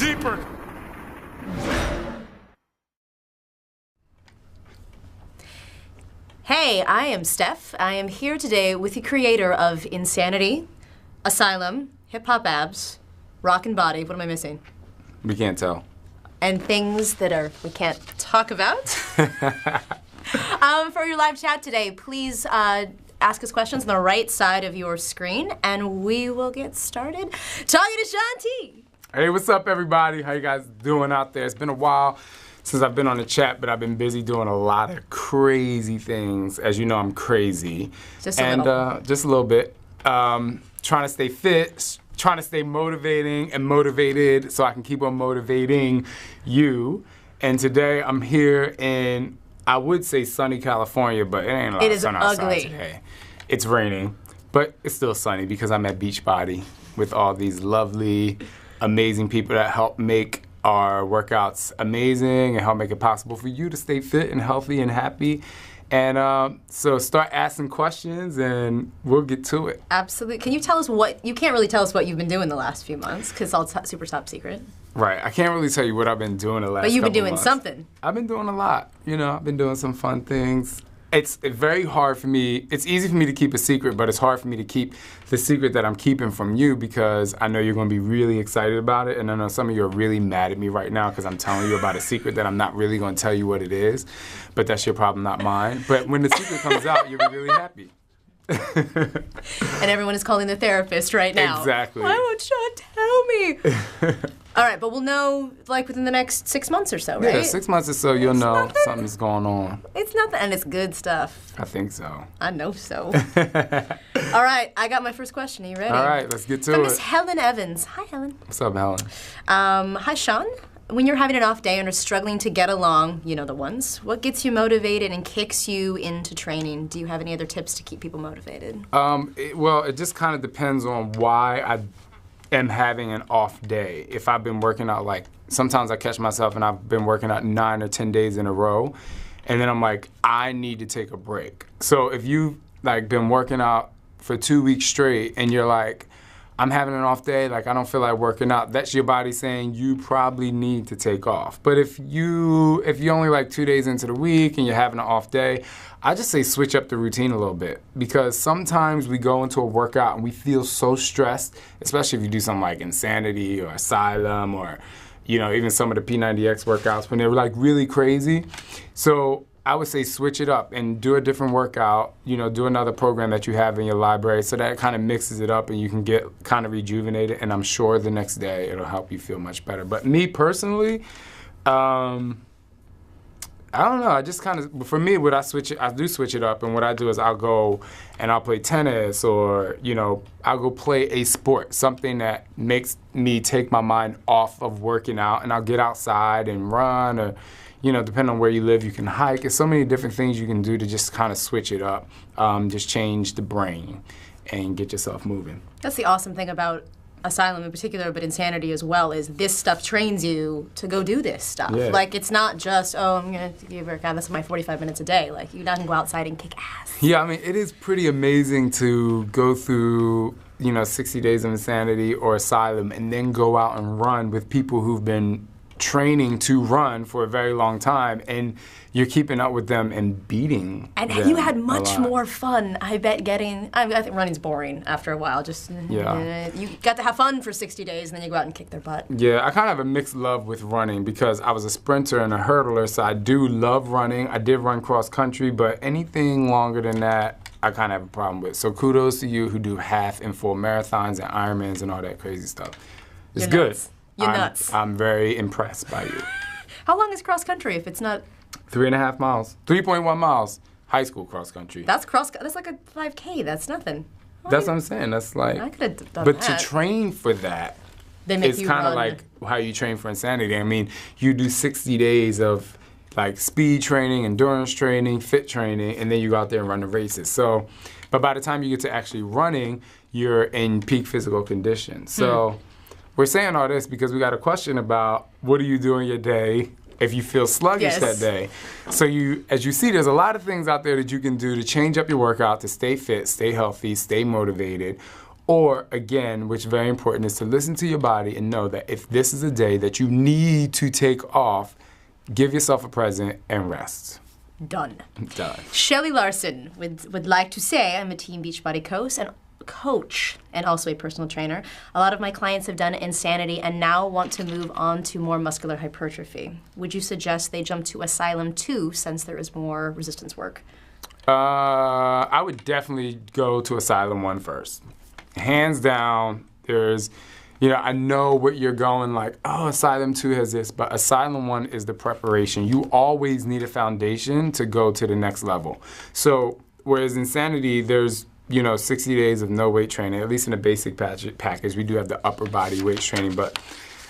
deeper. Hey, I am Steph. I am here today with the creator of Insanity, Asylum, Hip Hop Abs, Rockin' Body. What am I missing? We can't tell. And things that we can't talk about. For your live chat today, please ask us questions on the right side of your screen, and we will get started talking to Shaun T. Hey, what's up, everybody? How you guys doing out there? It's been a while since I've been on the chat, but I've been busy doing a lot of crazy things. As you know, I'm crazy. Just a little. Just a little bit. Trying to stay fit, trying to stay motivating and motivated so I can keep on motivating you. And today I'm here in, I would say sunny California, but it ain't a lot of sun outside today. It's raining, but it's still sunny because I'm at Beachbody with all these lovely, amazing people that help make our workouts amazing and help make it possible for you to stay fit and healthy and happy. And so start asking questions and we'll get to it. Absolutely. Can you tell us you can't really tell us what you've been doing the last few months because it's all super top secret. Right. I can't really tell you what I've been doing the last But you've been doing months. Something. I've been doing a lot. You know, I've been doing some fun things. It's very hard for me. It's easy for me to keep a secret, but it's hard for me to keep the secret that I'm keeping from you because I know you're going to be really excited about it. And I know some of you are really mad at me right now because I'm telling you about a secret that I'm not really going to tell you what it is. But that's your problem, not mine. But when the secret comes out, you'll be really happy. And everyone is calling the therapist right now. Exactly. Why won't Shaun tell me? All right, but we'll know like within the next 6 months or so, right? Yeah, 6 months or so, you'll know something's going on. It's nothing, and it's good stuff. I think so. I know so. All right, I got my first question. Are you ready? All right, let's get to From it. Miss Helen Evans. Hi, Helen. What's up, Helen? Hi, Shaun. When you're having an off day and are struggling to get along, you know the ones, what gets you motivated and kicks you into training? Do you have any other tips to keep people motivated? Well, it just kind of depends on why I am having an off day. If I've been working out, like, sometimes I catch myself and I've been working out 9 or 10 days in a row, and then I'm like, I need to take a break. So if you've, like, been working out for 2 weeks straight and you're like, I'm having an off day, like I don't feel like working out, that's your body saying you probably need to take off. But if you only like 2 days into the week and you're having an off day, I just say switch up the routine a little bit because sometimes we go into a workout and we feel so stressed, especially if you do something like Insanity or Asylum or, you know, even some of the P90X workouts when they're like really crazy. So I would say switch it up and do a different workout, you know, do another program that you have in your library so that it kind of mixes it up and you can get kind of rejuvenated, and I'm sure the next day it'll help you feel much better. But me personally, I don't know, I just kind of, for me, I do switch it up, and what I do is I'll go and I'll play tennis or, you know, I'll go play a sport, something that makes me take my mind off of working out, and I'll get outside and run or, you know, depending on where you live, you can hike. There's so many different things you can do to just kind of switch it up, just change the brain and get yourself moving. That's the awesome thing about Asylum in particular, but Insanity as well, is this stuff trains you to go do this stuff. Yeah. Like, it's not just, oh, I'm going to give a workout, this is my 45 minutes a day. Like, you can go outside and kick ass. Yeah, I mean, it is pretty amazing to go through, you know, 60 days of Insanity or Asylum and then go out and run with people who've been training to run for a very long time, and you're keeping up with them and beating and them you had much more fun, I bet, I think running's boring after a while. Just, you got to have fun for 60 days and then you go out and kick their butt. Yeah, I kind of have a mixed love with running because I was a sprinter and a hurdler, so I do love running. I did run cross country, but anything longer than that, I kind of have a problem with. So kudos to you who do half and full marathons and Ironmans and all that crazy stuff. It's You're good. nuts. You're nuts. I'm very impressed by you. How long is cross country if it's not? 3.5 miles. 3.1 miles. High school cross country. That's like a 5K. That's nothing. That's what I'm saying. That's like. I could have done but that. to train for that, it's kind of like how you train for Insanity. I mean, you do 60 days of like speed training, endurance training, fit training, and then you go out there and run the races. So, but by the time you get to actually running, you're in peak physical condition. So. We're saying all this because we got a question about what do you do in your day if you feel sluggish that day. So as you see, there's a lot of things out there that you can do to change up your workout, to stay fit, stay healthy, stay motivated, Or, again, which is very important, is to listen to your body and know that if this is a day that you need to take off, give yourself a present and rest. Done. Done. Shelly Larson would like to say I'm a Team Beachbody coach and also a personal trainer. A lot of my clients have done Insanity and now want to move on to more muscular hypertrophy. Would you suggest they jump to Asylum 2 since there is more resistance work? I would definitely go to Asylum 1 first. Hands down, I know what you're going like, oh, Asylum 2 has this, but Asylum 1 is the preparation. You always need a foundation to go to the next level. So, whereas Insanity, there's 60 days of no weight training, at least in the basic package. We do have the upper body weight training, but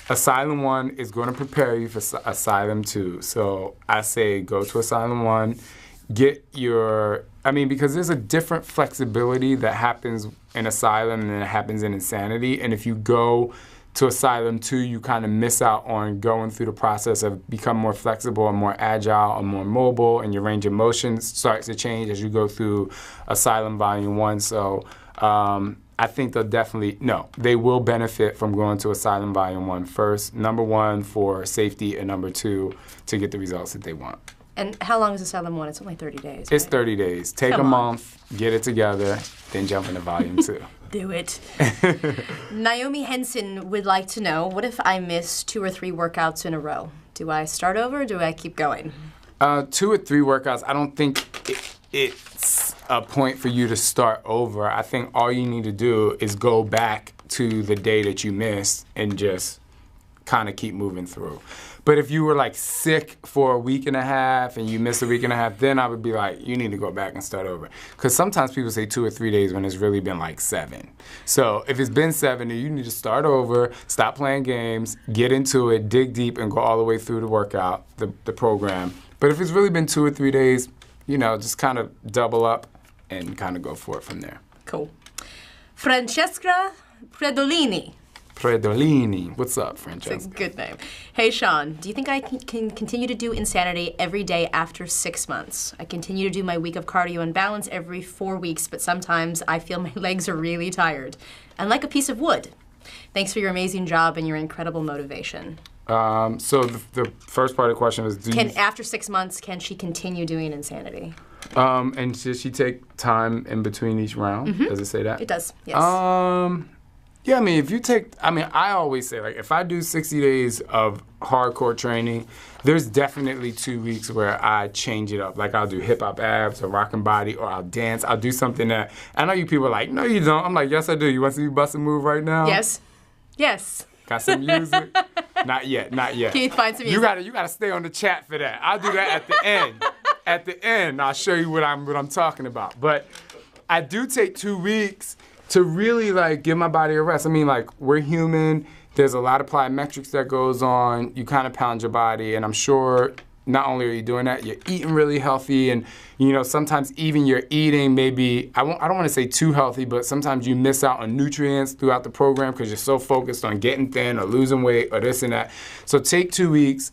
Asylum 1 is going to prepare you for Asylum 2. So I say go to Asylum 1, because there's a different flexibility that happens in Asylum than it happens in Insanity. And if you go to Asylum 2, you kind of miss out on going through the process of becoming more flexible and more agile and more mobile, and your range of motion starts to change as you go through Asylum Volume 1. So I think they will benefit from going to Asylum Volume 1 first. Number 1 for safety, and number 2 to get the results that they want. And how long is Asylum 1? It's only 30 days, It's right? 30 days. Take a month, get it together, then jump into Volume 2. Do it. Naomi Henson would like to know, what if I miss 2 or 3 workouts in a row? Do I start over or do I keep going? 2 or 3 workouts, I don't think it's a point for you to start over. I think all you need to do is go back to the day that you missed and just kind of keep moving through. But if you were like sick for a week and a half and you missed a week and a half, then I would be like, you need to go back and start over. Because sometimes people say 2 or 3 days when it's really been like 7. So if it's been 7, you need to start over, stop playing games, get into it, dig deep, and go all the way through the workout, the program. But if it's really been 2 or 3 days, just kind of double up and kind of go for it from there. Cool. Francesca Predolini. What's up, Francesca? It's a good name. Hey, Shaun, do you think I can continue to do Insanity every day after 6 months? I continue to do my week of cardio and balance every 4 weeks, but sometimes I feel my legs are really tired. I'm like a piece of wood. Thanks for your amazing job and your incredible motivation. So the first part of the question was, after 6 months, can she continue doing Insanity? And should she take time in between each round? Mm-hmm. Does it say that? It does, yes. Yeah, I always say, like, if I do 60 days of hardcore training, there's definitely 2 weeks where I change it up. Like, I'll do hip-hop abs or rockin' body, or I'll dance. I'll do something that, I know you people are like, no, you don't. I'm like, yes, I do. You want to see me bust a move right now? Yes. Yes. Got some music? Not yet. Can you find some music? You gotta stay on the chat for that. I'll do that at the end. At the end, I'll show you what I'm talking about. But I do take 2 weeks to really, like, give my body a rest. We're human. There's a lot of plyometrics that goes on. You kind of pound your body, and I'm sure not only are you doing that, you're eating really healthy, and sometimes even your eating maybe, I don't want to say too healthy, but sometimes you miss out on nutrients throughout the program because you're so focused on getting thin or losing weight or this and that. So take 2 weeks.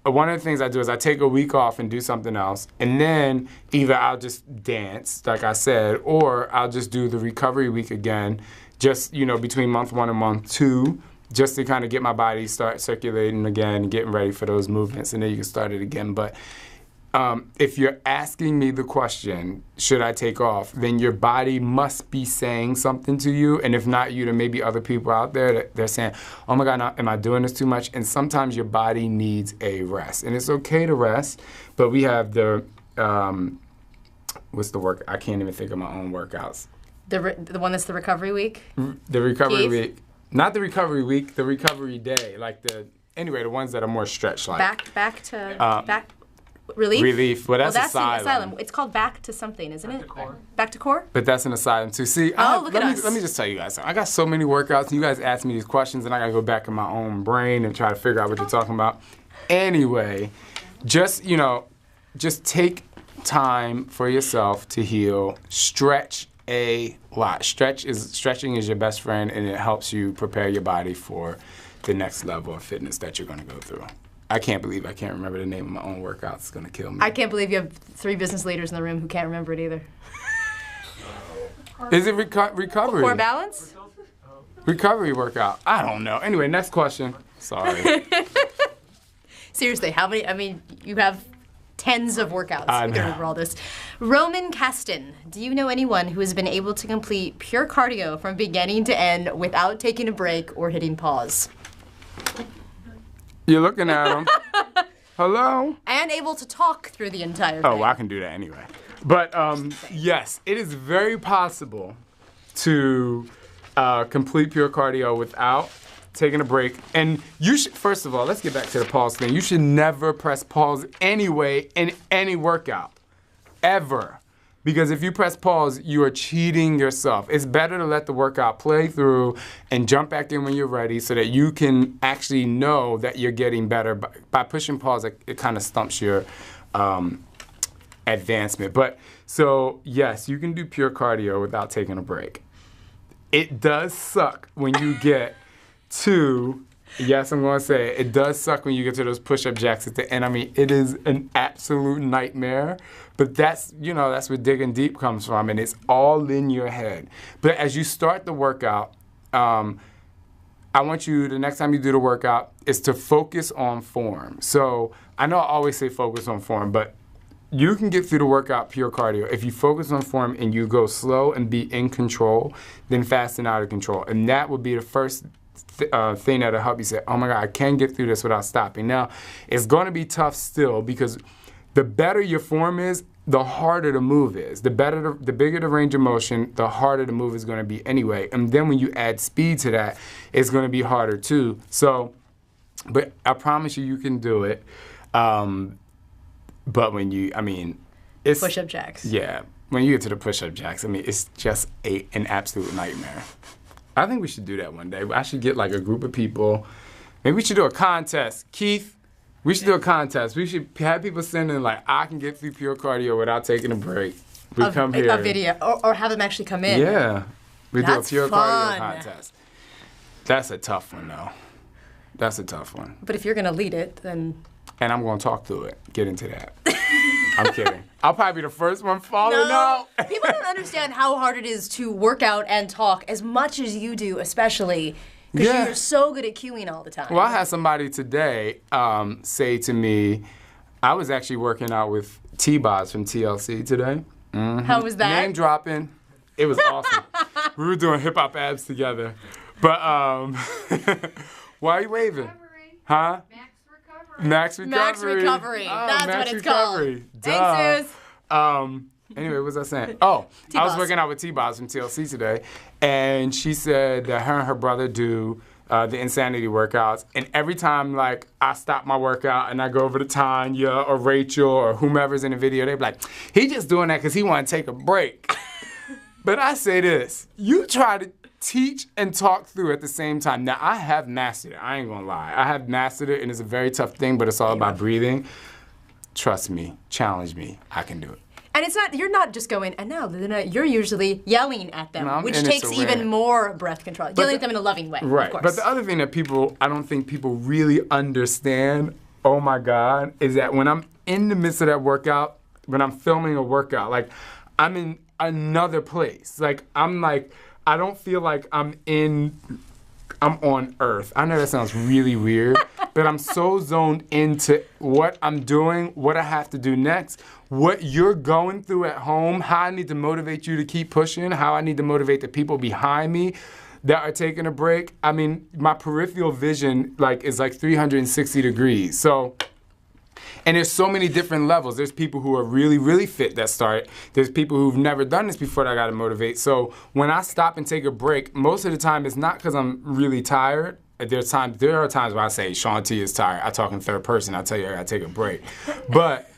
One of the things I do is I take a week off and do something else, and then either I'll just dance, like I said, or I'll just do the recovery week again, just, between month 1 and month 2, just to kind of get my body start circulating again, getting ready for those movements, and then you can start it again. But if you're asking me the question, should I take off, then your body must be saying something to you. And if not you, then maybe other people out there that they're saying, oh my God, am I doing this too much? And sometimes your body needs a rest. And it's okay to rest, but we have the, what's the work? I can't even think of my own workouts. The one that's the recovery week? The recovery Keith? week. Not the recovery week, the recovery day. The ones that are more stretched like. Back. Relief? Relief. Well, that's Asylum. It's called Back to something, isn't it? Back to Core? But that's an Asylum too. See, look at us. Let me just tell you guys something. I got so many workouts, and you guys ask me these questions, and I got to go back in my own brain and try to figure out what you're talking about. Anyway, just take time for yourself to heal. Stretch a lot. Stretching is your best friend, and it helps you prepare your body for the next level of fitness that you're going to go through. I can't believe I can't remember the name of my own workout. It's going to kill me. I can't believe you have 3 business leaders in the room who can't remember it either. Is it recovery? Core balance? Recovery workout. I don't know. Anyway, next question. Sorry. Seriously, how many? I mean, you have tens of workouts. We can remember all this. Roman Caston, do you know anyone who has been able to complete pure cardio from beginning to end without taking a break or hitting pause? You're looking at him. Hello? And able to talk through the entire thing. Oh, well, I can do that anyway. But yes, it is very possible to complete pure cardio without taking a break. And you should, first of all, let's get back to the pause thing. You should never press pause anyway in any workout, ever. Because if you press pause, you are cheating yourself. It's better to let the workout play through and jump back in when you're ready so that you can actually know that you're getting better. By pushing pause, it kind of stumps your advancement. But so, yes, you can do pure cardio without taking a break. It does suck when you get to, yes, I'm going to say it does suck when you get to those push-up jacks at the end. I mean, it is an absolute nightmare. But that's, that's where digging deep comes from, and it's all in your head. But as you start the workout, I want you, the next time you do the workout, is to focus on form. So I know I always say focus on form, but you can get through the workout pure cardio. If you focus on form and you go slow and be in control, then fast and out of control. And that would be the first thing that'll help you say, oh my God, I can get through this without stopping. Now, it's going to be tough still because the better your form is, the harder the move is. The bigger the range of motion, the harder the move is going to be anyway. And then when you add speed to that, it's going to be harder too. So, but I promise you, you can do it. But when it's push-up jacks. Yeah, when you get to the push-up jacks, it's just an absolute nightmare. I think we should do that one day. I should get like a group of people. Maybe we should do a contest. Keith, we should do a contest. We should have people send in like, I can get through pure cardio without taking a break. We come here. A video, or have them actually come in. Yeah, we do a pure fun. cardio contest. That's a tough one though. That's a tough one. But if you're gonna lead it, then. And I'm gonna talk through it. Get into that. I'm kidding. I'll probably be the first one following up. People don't understand how hard it is to work out and talk as much as you do, especially because you're so good at cueing all the time. Well, I had somebody today say to me, I was actually working out with T-Boz from TLC today. Mm-hmm. How was that? Name dropping. It was awesome. We were doing hip-hop abs together. But why are you waving? Recovery. Huh? Max recovery. Max recovery. Max recovery. Oh, That's Max what it's recovery. called. Duh. Thanks, Zeus. Anyway, what was I saying? Oh, I was T-Boz. working out with T-Boz from TLC today, and she said that her and her brother do the Insanity workouts, and every time like I stop my workout and I go over to Tanya or Rachel or whomever's in the video, they're like, he just doing that because he want to take a break. But I say this, you try to teach and talk through at the same time. Now, I have mastered it. I ain't gonna lie. I have mastered it, and it's a very tough thing, but it's all about breathing. Trust me. Challenge me. I can do it. And it's not, you're not just going, and now, you're usually yelling at them, No, which and takes it's even more breath control. Yelling at them in a loving way, Right. of course. But the other thing that I don't think people really understand, oh my God, is that when I'm in the midst of that workout, when I'm filming a workout, like, I'm in another place. Like, I don't feel like I'm on Earth. I know that sounds really weird, but I'm so zoned into what I'm doing, what I have to do next, what you're going through at home, how I need to motivate you to keep pushing, how I need to motivate the people behind me that are taking a break. I mean, my peripheral vision is 360 degrees. So, and there's so many different levels. There's people who are really, really fit that start. There's people who've never done this before that I gotta motivate. So when I stop and take a break, most of the time it's not because I'm really tired. There are times where I say, Shaun T is tired. I talk in third person. I tell you I gotta take a break. But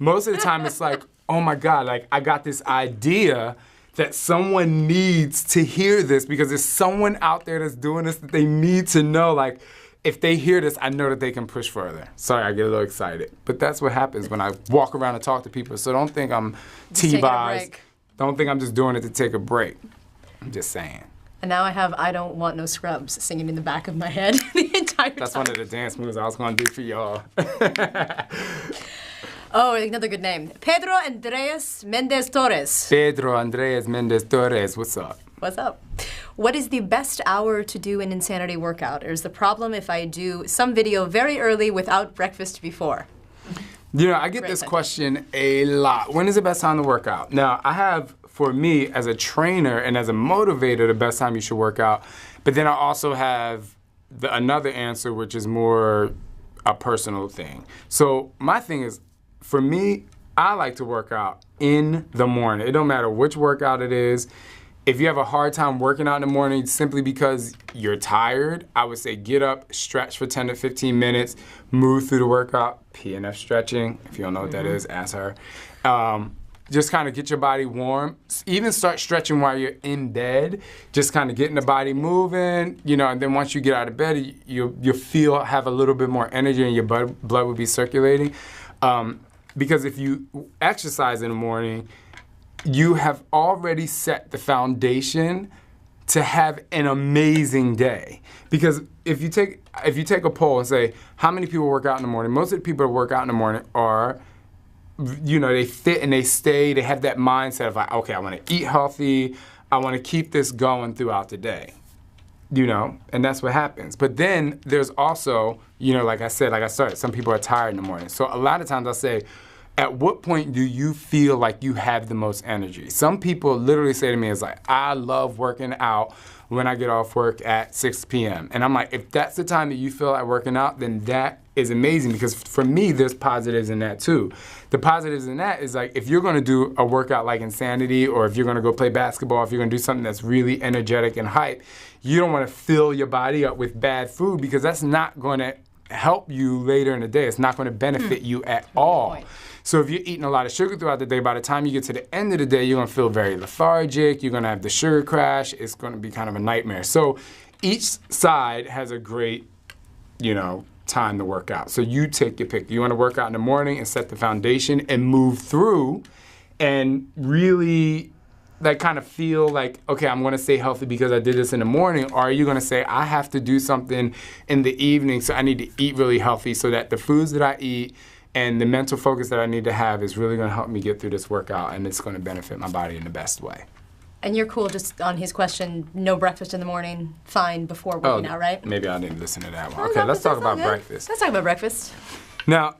most of the time it's like, oh my God, I got this idea that someone needs to hear this because there's someone out there that's doing this that they need to know. If they hear this, I know that they can push further. Sorry, I get a little excited. But that's what happens when I walk around and talk to people. So don't think I'm T-Boz. Don't think I'm just doing it to take a break. I'm just saying. And now I have I Don't Want No Scrubs singing in the back of my head the entire time. That's one of the dance moves I was going to do for y'all. Oh, another good name. Pedro Andres Mendez Torres. Pedro Andres Mendez Torres, what's up? What's up? What is the best hour to do an Insanity workout? Or is the problem if I do some video very early without breakfast before? You know, I get this question a lot. When is the best time to work out? Now, I have, for me, as a trainer and as a motivator, the best time you should work out. But then I also have another answer, which is more a personal thing. So my thing is, for me, I like to work out in the morning. It don't matter which workout it is. If you have a hard time working out in the morning simply because you're tired, I would say get up, stretch for 10 to 15 minutes, move through the workout, PNF stretching. If you don't know what that is, ask her. Just kind of get your body warm. Even start stretching while you're in bed. Just kind of getting the body moving, you know, and then once you get out of bed, you'll have a little bit more energy and your blood will be circulating. Because if you exercise in the morning, you have already set the foundation to have an amazing day. Because if you take a poll and say, how many people work out in the morning? Most of the people that work out in the morning are, you know, they fit and they stay, they have that mindset of like, okay, I want to eat healthy, I want to keep this going throughout the day, you know, and that's what happens. But then there's also, you know, like I started, some people are tired in the morning. So a lot of times I say, at what point do you feel like you have the most energy? Some people literally say to me, it's like, I love working out when I get off work at 6 p.m. And I'm like, if that's the time that you feel like working out, then that is amazing, because for me, there's positives in that too. The positives in that is like, if you're gonna do a workout like Insanity, or if you're gonna go play basketball, if you're gonna do something that's really energetic and hype, you don't wanna fill your body up with bad food, because that's not gonna help you later in the day. It's not gonna benefit you at all. So if you're eating a lot of sugar throughout the day, by the time you get to the end of the day, you're gonna feel very lethargic, you're gonna have the sugar crash, it's gonna be kind of a nightmare. So each side has a great, you know, time to work out. So you take your pick. You wanna work out in the morning and set the foundation and move through and really like kind of feel like, okay, I'm gonna stay healthy because I did this in the morning, or are you gonna say, I have to do something in the evening, so I need to eat really healthy so that the foods that I eat and the mental focus that I need to have is really gonna help me get through this workout, and it's gonna benefit my body in the best way. And you're cool just on his question, no breakfast in the morning, fine before working out, right? Maybe I didn't listen to that one. Okay, let's talk about breakfast. Let's talk about breakfast. Now,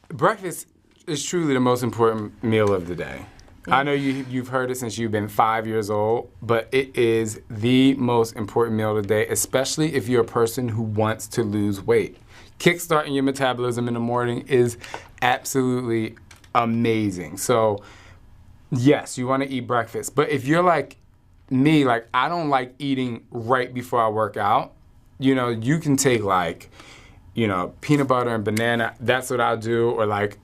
breakfast is truly the most important meal of the day. I know you've heard it since you've been 5 years old, but it is the most important meal of the day, especially if you're a person who wants to lose weight. Kickstarting your metabolism in the morning is absolutely amazing. So, yes, you want to eat breakfast. But if you're like me, like I don't like eating right before I work out, you know, you can take like, you know, peanut butter and banana. That's what I'll do. Or like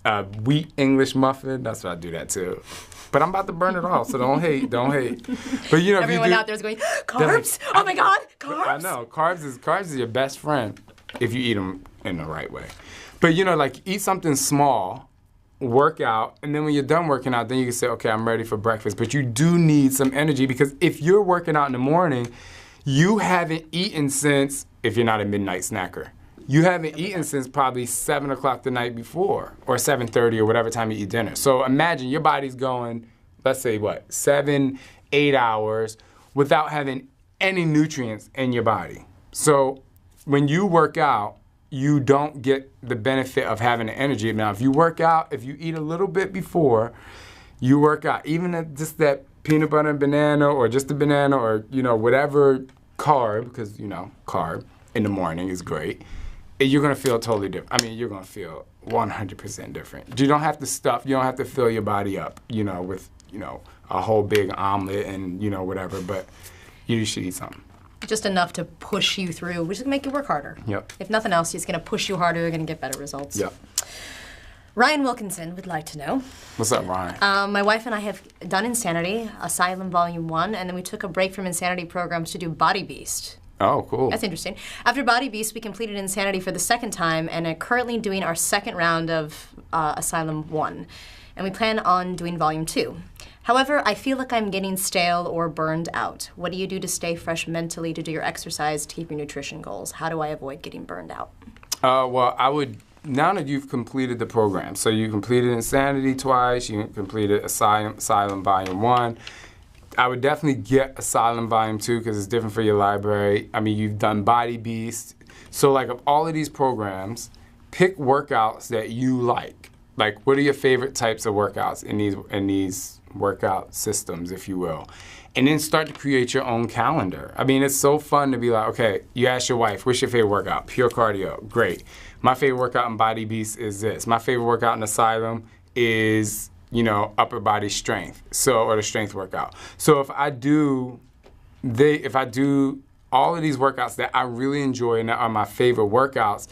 a wheat English muffin. That's what I do that too. But I'm about to burn it off, so don't hate, don't hate. But you know, everyone out there is going, carbs? Oh my God, carbs? I know, carbs is your best friend if you eat them in the right way. But you know, like eat something small, work out, and then when you're done working out, then you can say, okay, I'm ready for breakfast. But you do need some energy, because if you're working out in the morning, you haven't eaten since, if you're not a midnight snacker, you haven't eaten since probably 7 o'clock the night before, or 7:30 or whatever time you eat dinner. So imagine your body's going, let's say what, 7, 8 hours without having any nutrients in your body. So when you work out, you don't get the benefit of having the energy. Now, if you work out, if you eat a little bit before you work out, even at just that peanut butter and banana, or just a banana, or, you know, whatever carb, because, you know, carb in the morning is great, you're gonna feel totally different. I mean, you're gonna feel 100% different. You don't have to stuff, you don't have to fill your body up, you know, with, you know, a whole big omelet and, you know, whatever, but you should eat something. Just enough to push you through, which is gonna make you work harder. Yep. If nothing else, it's gonna push you harder, you're gonna get better results. Yep. Ryan Wilkinson would like to know. What's up, Ryan? My wife and I have done Insanity, Asylum Volume 1, and then we took a break from Insanity programs to do Body Beast. Oh, cool. That's interesting. After Body Beast, we completed Insanity for the second time and are currently doing our second round of Asylum 1. And we plan on doing Volume 2. However, I feel like I'm getting stale or burned out. What do you do to stay fresh mentally, to do your exercise, to keep your nutrition goals? How do I avoid getting burned out? Well, I would now that you've completed the program, so you completed Insanity twice, you completed Asylum Volume 1, I would definitely get Asylum Volume 2 because it's different for your library. I mean, you've done Body Beast. So like of all of these programs, pick workouts that you like. Like, what are your favorite types of workouts in these workout systems, if you will? And then start to create your own calendar. I mean, it's so fun to be like, okay, you ask your wife, what's your favorite workout? Pure cardio, great. My favorite workout in Body Beast is this. My favorite workout in Asylum is, you know, upper body strength, or the strength workout. So if I do all of these workouts that I really enjoy and that are my favorite workouts,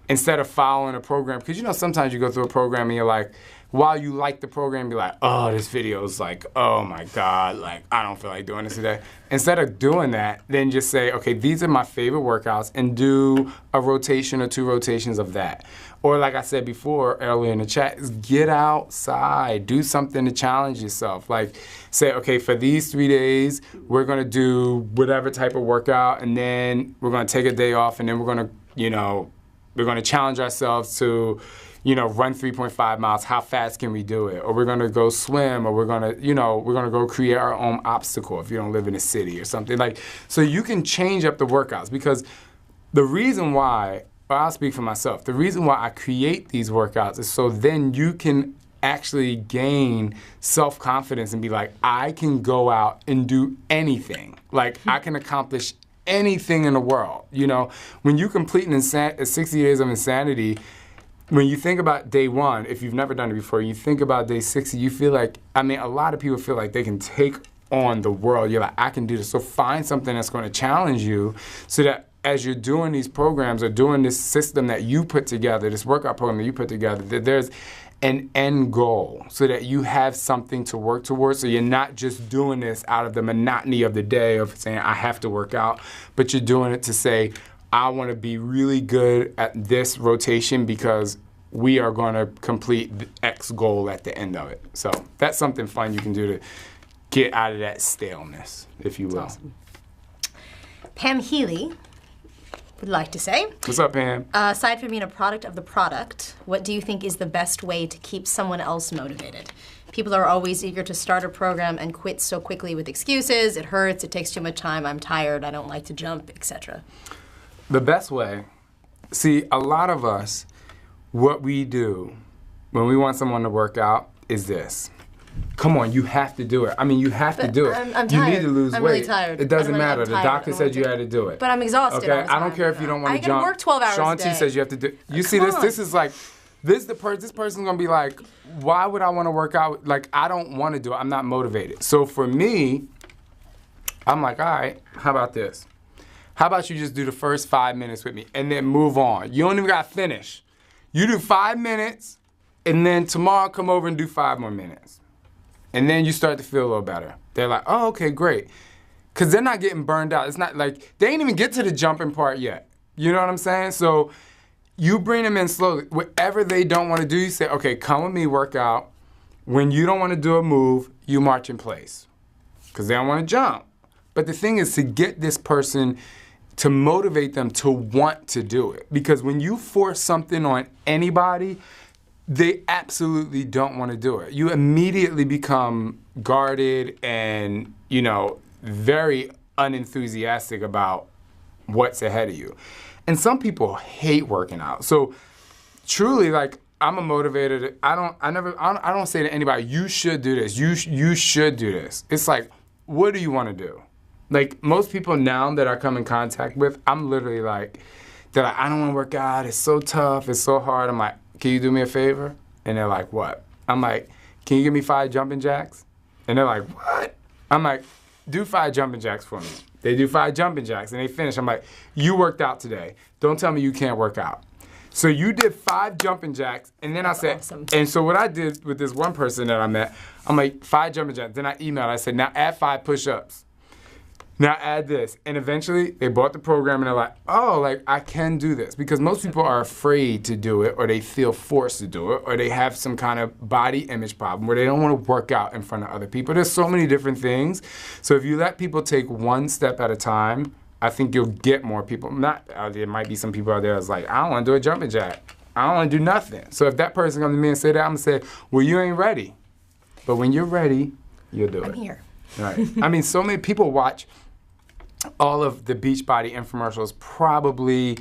instead of following a program, because you know sometimes you go through a program and you're like, while you like the program, you're like, oh, this video is like, oh my God, like I don't feel like doing this today. Instead of doing that, then just say, okay, these are my favorite workouts and do a rotation or 2 rotations of that. Or like I said before earlier in the chat, is get outside, do something to challenge yourself. Like say, okay, for these 3 days, we're gonna do whatever type of workout and then we're gonna take a day off and then we're gonna, you know, we're gonna challenge ourselves to, you know, run 3.5 miles. How fast can we do it? Or we're gonna go swim, or we're gonna, you know, we're gonna go create our own obstacle if you don't live in a city or something. Like, so you can change up the workouts because the reason why, I'll speak for myself, the reason why I create these workouts is so then you can actually gain self-confidence and be like, I can go out and do anything. Like, I can accomplish anything in the world. You know, when you complete 60 days of insanity, when you think about day 1, if you've never done it before, you think about day 60, you feel like, I mean, a lot of people feel like they can take on the world. You're like, I can do this. So find something that's going to challenge you so that as you're doing these programs or doing this system that you put together, this workout program that you put together, that there's an end goal so that you have something to work towards. So you're not just doing this out of the monotony of the day of saying, I have to work out, but you're doing it to say, I want to be really good at this rotation because we are going to complete the X goal at the end of it. So that's something fun you can do to get out of that staleness, if you will. That's awesome. Pam Healy would like to say, what's up, Pam? Aside from being a product of the product, what do you think is the best way to keep someone else motivated? People are always eager to start a program and quit so quickly with excuses. It hurts, it takes too much time, I'm tired, I don't like to jump, etc. The best way, see, a lot of us, what we do when we want someone to work out is this. Come on, you have to do it. I mean, you have to do it. I'm tired. You need to lose weight. I'm really tired. It doesn't matter. The doctor said you had to do it. But I'm exhausted. Okay, I don't care if you don't want to jump. I can work 12 hours Shaun a day. T says you have to do. You see this? This is like, this person's gonna be like, why would I want to work out? Like, I don't want to do it. I'm not motivated. So for me, I'm like, all right, how about this? How about you just do the first 5 minutes with me and then move on? You don't even got to finish. You do 5 minutes and then tomorrow come over and do 5 more minutes. And then you start to feel a little better. They're like, oh, okay, great. Because they're not getting burned out. It's not like, they ain't even get to the jumping part yet. You know what I'm saying? So you bring them in slowly. Whatever they don't want to do, you say, okay, come with me, work out. When you don't want to do a move, you march in place. Because they don't want to jump. But the thing is to get this person to motivate them to want to do it. Because when you force something on anybody, they absolutely don't want to do it. You immediately become guarded and, you know, very unenthusiastic about what's ahead of you. And some people hate working out. So truly, like, I'm a motivator. I don't say to anybody, you should do this. You should do this. It's like, what do you want to do? Like, most people now that I come in contact with, I'm literally like, they're like, I don't want to work out. It's so tough. It's so hard. I'm like, can you do me a favor? And they're like, what? I'm like, can you give me 5 jumping jacks? And they're like, what? I'm like, do 5 jumping jacks for me. They do 5 jumping jacks and they finish. I'm like, you worked out today. Don't tell me you can't work out. So you did 5 jumping jacks, and then I said, awesome. And so what I did with this one person that I met, I'm like, 5 jumping jacks. Then I emailed, I said, now add 5 push-ups. Now add this. And eventually they bought the program and they're like, oh, like I can do this. Because most people are afraid to do it, or they feel forced to do it, or they have some kind of body image problem where they don't want to work out in front of other people. There's so many different things. So if you let people take one step at a time, I think you'll get more people. There might be some people out there that's like, I don't want to do a jumping jack. I don't want to do nothing. So if that person comes to me and say that, I'm going to say, well, you ain't ready. But when you're ready, you'll do it. I'm here. Right. I mean, so many people watch all of the Beachbody infomercials probably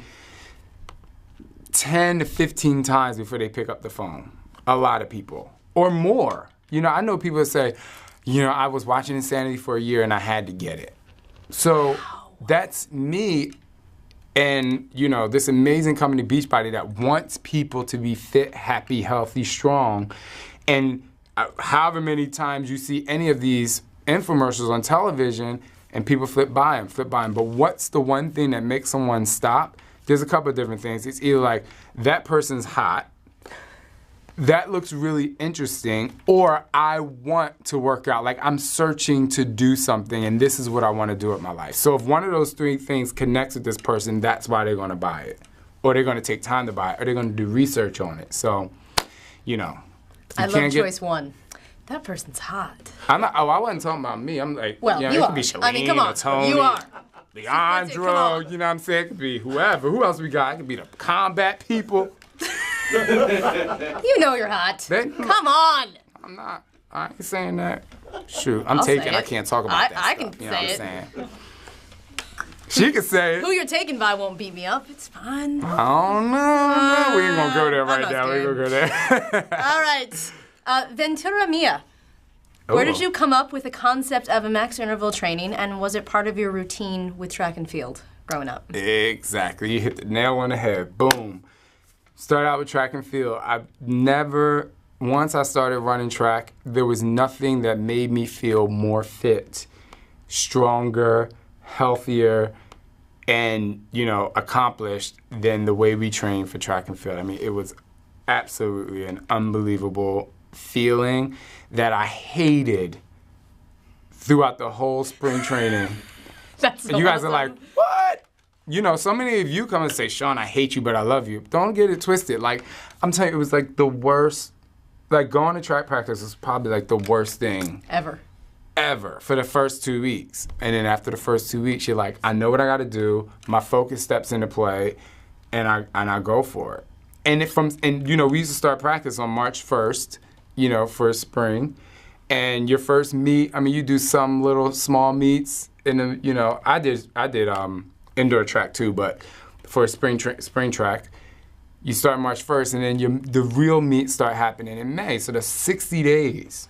10 to 15 times before they pick up the phone. A lot of people. Or more. You know, I know people that say, you know, I was watching Insanity for a year and I had to get it. So that's me and, you know, this amazing company, Beachbody, that wants people to be fit, happy, healthy, strong. And however many times you see any of these infomercials on television and people flip by them. But what's the one thing that makes someone stop? There's a couple of different things. It's either like, that person's hot, that looks really interesting, or I want to work out. Like, I'm searching to do something, and this is what I want to do with my life. So if one of those three things connects with this person, that's why they're going to buy it. Or they're going to take time to buy it, or they're going to do research on it. So, you know. I love choice one. That person's hot. I'm not, I wasn't talking about me. I'm like, well, you know, you it are. could be Shalene, I mean, come on. Tony, You are. Leandro, you know what I'm saying? It could be whoever. Who else we got? It could be the combat people. You know you're hot. Come on. I'm not. I ain't saying that. Shoot, I'm I'll taken. say I it. can't talk about that I stuff. can You know say what it. I'm saying? She can say it. Who you're taken by won't beat me up. It's fine. I don't know. We ain't gonna go there right not now. We ain't gonna scared. go there. All right. Ventura Mia. Where did you come up with the concept of a max interval training, and was it part of your routine with track and field growing up? Exactly. You hit the nail on the head. Boom. Start out with track and field. Once I started running track, there was nothing that made me feel more fit, stronger, healthier, and, you know, accomplished than the way we trained for track and field. I mean, it was absolutely an unbelievable feeling that I hated throughout the whole spring training. That's so You guys awesome. are like, what? You know, so many of you come and say, Shaun, I hate you, but I love you. Don't get it twisted. Like, I'm telling you, it was like the worst. Like, going to track practice was probably like the worst thing ever for the first 2 weeks. And then after the first 2 weeks, you're like, I know what I got to do. My focus steps into play, and I go for it. And you know, we used to start practice on March 1st, you know, for spring. And your first meet, I mean, you do some little small meets. And you know, I did indoor track too, but for spring track, you start March 1st, and then the real meets start happening in May. So that's 60 days.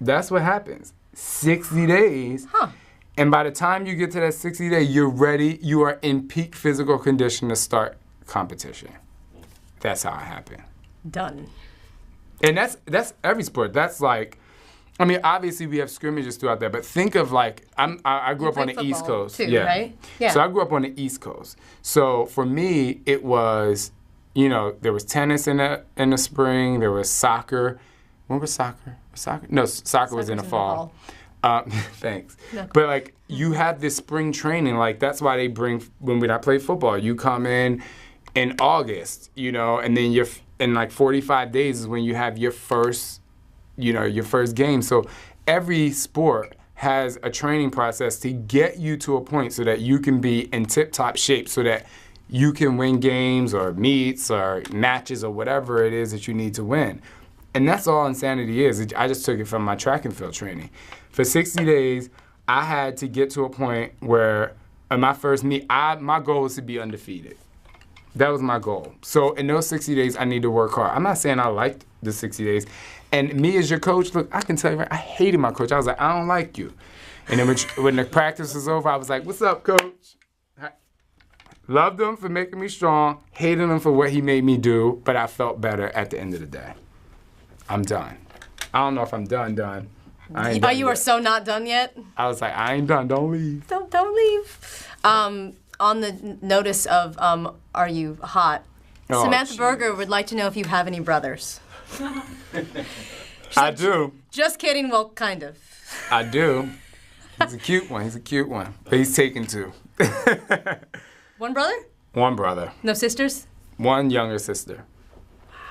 That's what happens. 60 days. Huh. And by the time you get to that 60 day, you're ready. You are in peak physical condition to start competition. That's how it happened. Done. And that's every sport. That's like, I mean, obviously we have scrimmages throughout there, but think of like, I grew up on the East Coast. Too, right? Yeah. So I grew up on the East Coast. So for me, it was, you know, there was tennis in the spring. There was soccer. When was soccer? No, soccer was in the fall. Thanks. No. But like, you have this spring training. Like, that's why they bring, when we not play football, you come in August, you know, and then you're in like 45 days is when you have your first, you know, your first game. So every sport has a training process to get you to a point so that you can be in tip-top shape so that you can win games or meets or matches or whatever it is that you need to win. And that's all Insanity is. I just took it from my track and field training. For 60 days, I had to get to a point where in my first meet, my goal was to be undefeated. That was my goal. So in those 60 days, I need to work hard. I'm not saying I liked the 60 days. And me as your coach, look, I can tell you, I hated my coach. I was like, I don't like you. And then when the practice was over, I was like, what's up, coach? Loved him for making me strong, hated him for what he made me do, but I felt better at the end of the day. I'm done. I don't know if I'm done. I ain't done You yet. are so not done yet? I was like, I ain't done. Don't leave. Don't leave. On the notice of are you hot? Oh, Samantha geez. Berger would like to know if you have any brothers. I do. Just kidding. Well, kind of. I do. He's a cute one. But he's taken two. One brother? One brother. No sisters? One younger sister.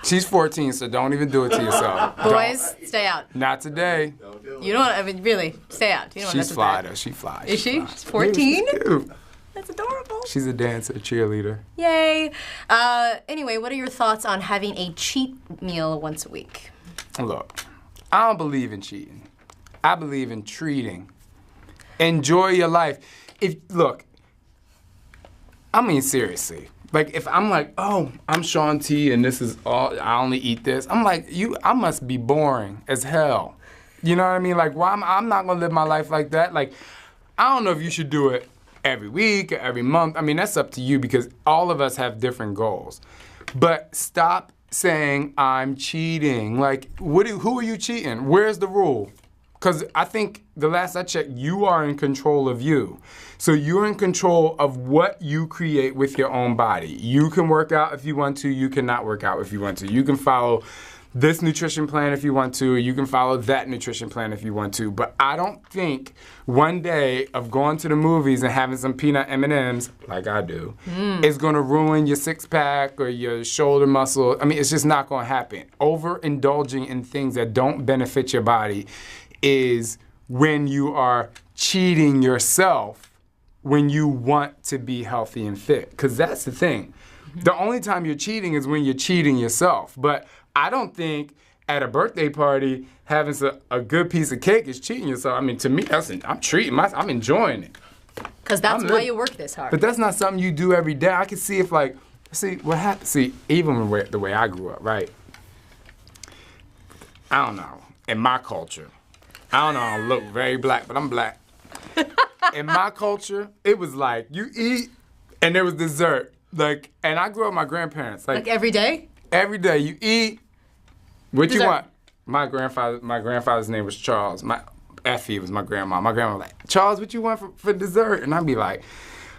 She's 14, so don't even do it to yourself. Boys, stay out. Not today. You don't want to, I mean, really, stay out. You don't want to mess She's with fly, that. though. She flies. Is she? Flies. She's 14? Yeah, she's cute. That's adorable. She's a dancer, cheerleader. Yay. Anyway, what are your thoughts on having a cheat meal once a week? Look, I don't believe in cheating. I believe in treating. Enjoy your life. I mean, seriously. Like, if I'm like, oh, I'm Shaun T and this is all, I only eat this. I'm like, I must be boring as hell. You know what I mean? Like, well, I'm not gonna live my life like that. Like, I don't know if you should do it every week or every month. I mean, that's up to you because all of us have different goals. But stop saying I'm cheating. Like, who are you cheating? Where's the rule? Because I think the last I checked, you are in control of you. So you're in control of what you create with your own body. You can work out if you want to. You cannot work out if you want to. You can follow this nutrition plan if you want to. You can follow that nutrition plan if you want to. But I don't think one day of going to the movies and having some peanut M&Ms, like I do, is going to ruin your six-pack or your shoulder muscle. I mean, it's just not going to happen. Overindulging in things that don't benefit your body is when you are cheating yourself when you want to be healthy and fit. Because that's the thing. The only time you're cheating is when you're cheating yourself. But I don't think at a birthday party having a good piece of cake is cheating yourself. I mean, to me, I'm treating myself. I'm enjoying it. Because that's why you work this hard. But that's not something you do every day. I can see if what happens. See, even the way I grew up, right? I don't know. In my culture, I don't know, I look very black, but I'm black. In my culture, it was like you eat and there was dessert. Like, and I grew up with my grandparents. Like every day? Every day you eat. What dessert. You want? My grandfather's name was Charles. My Effie was my grandma. My grandma was like, Charles, what you want for dessert? And I'd be like,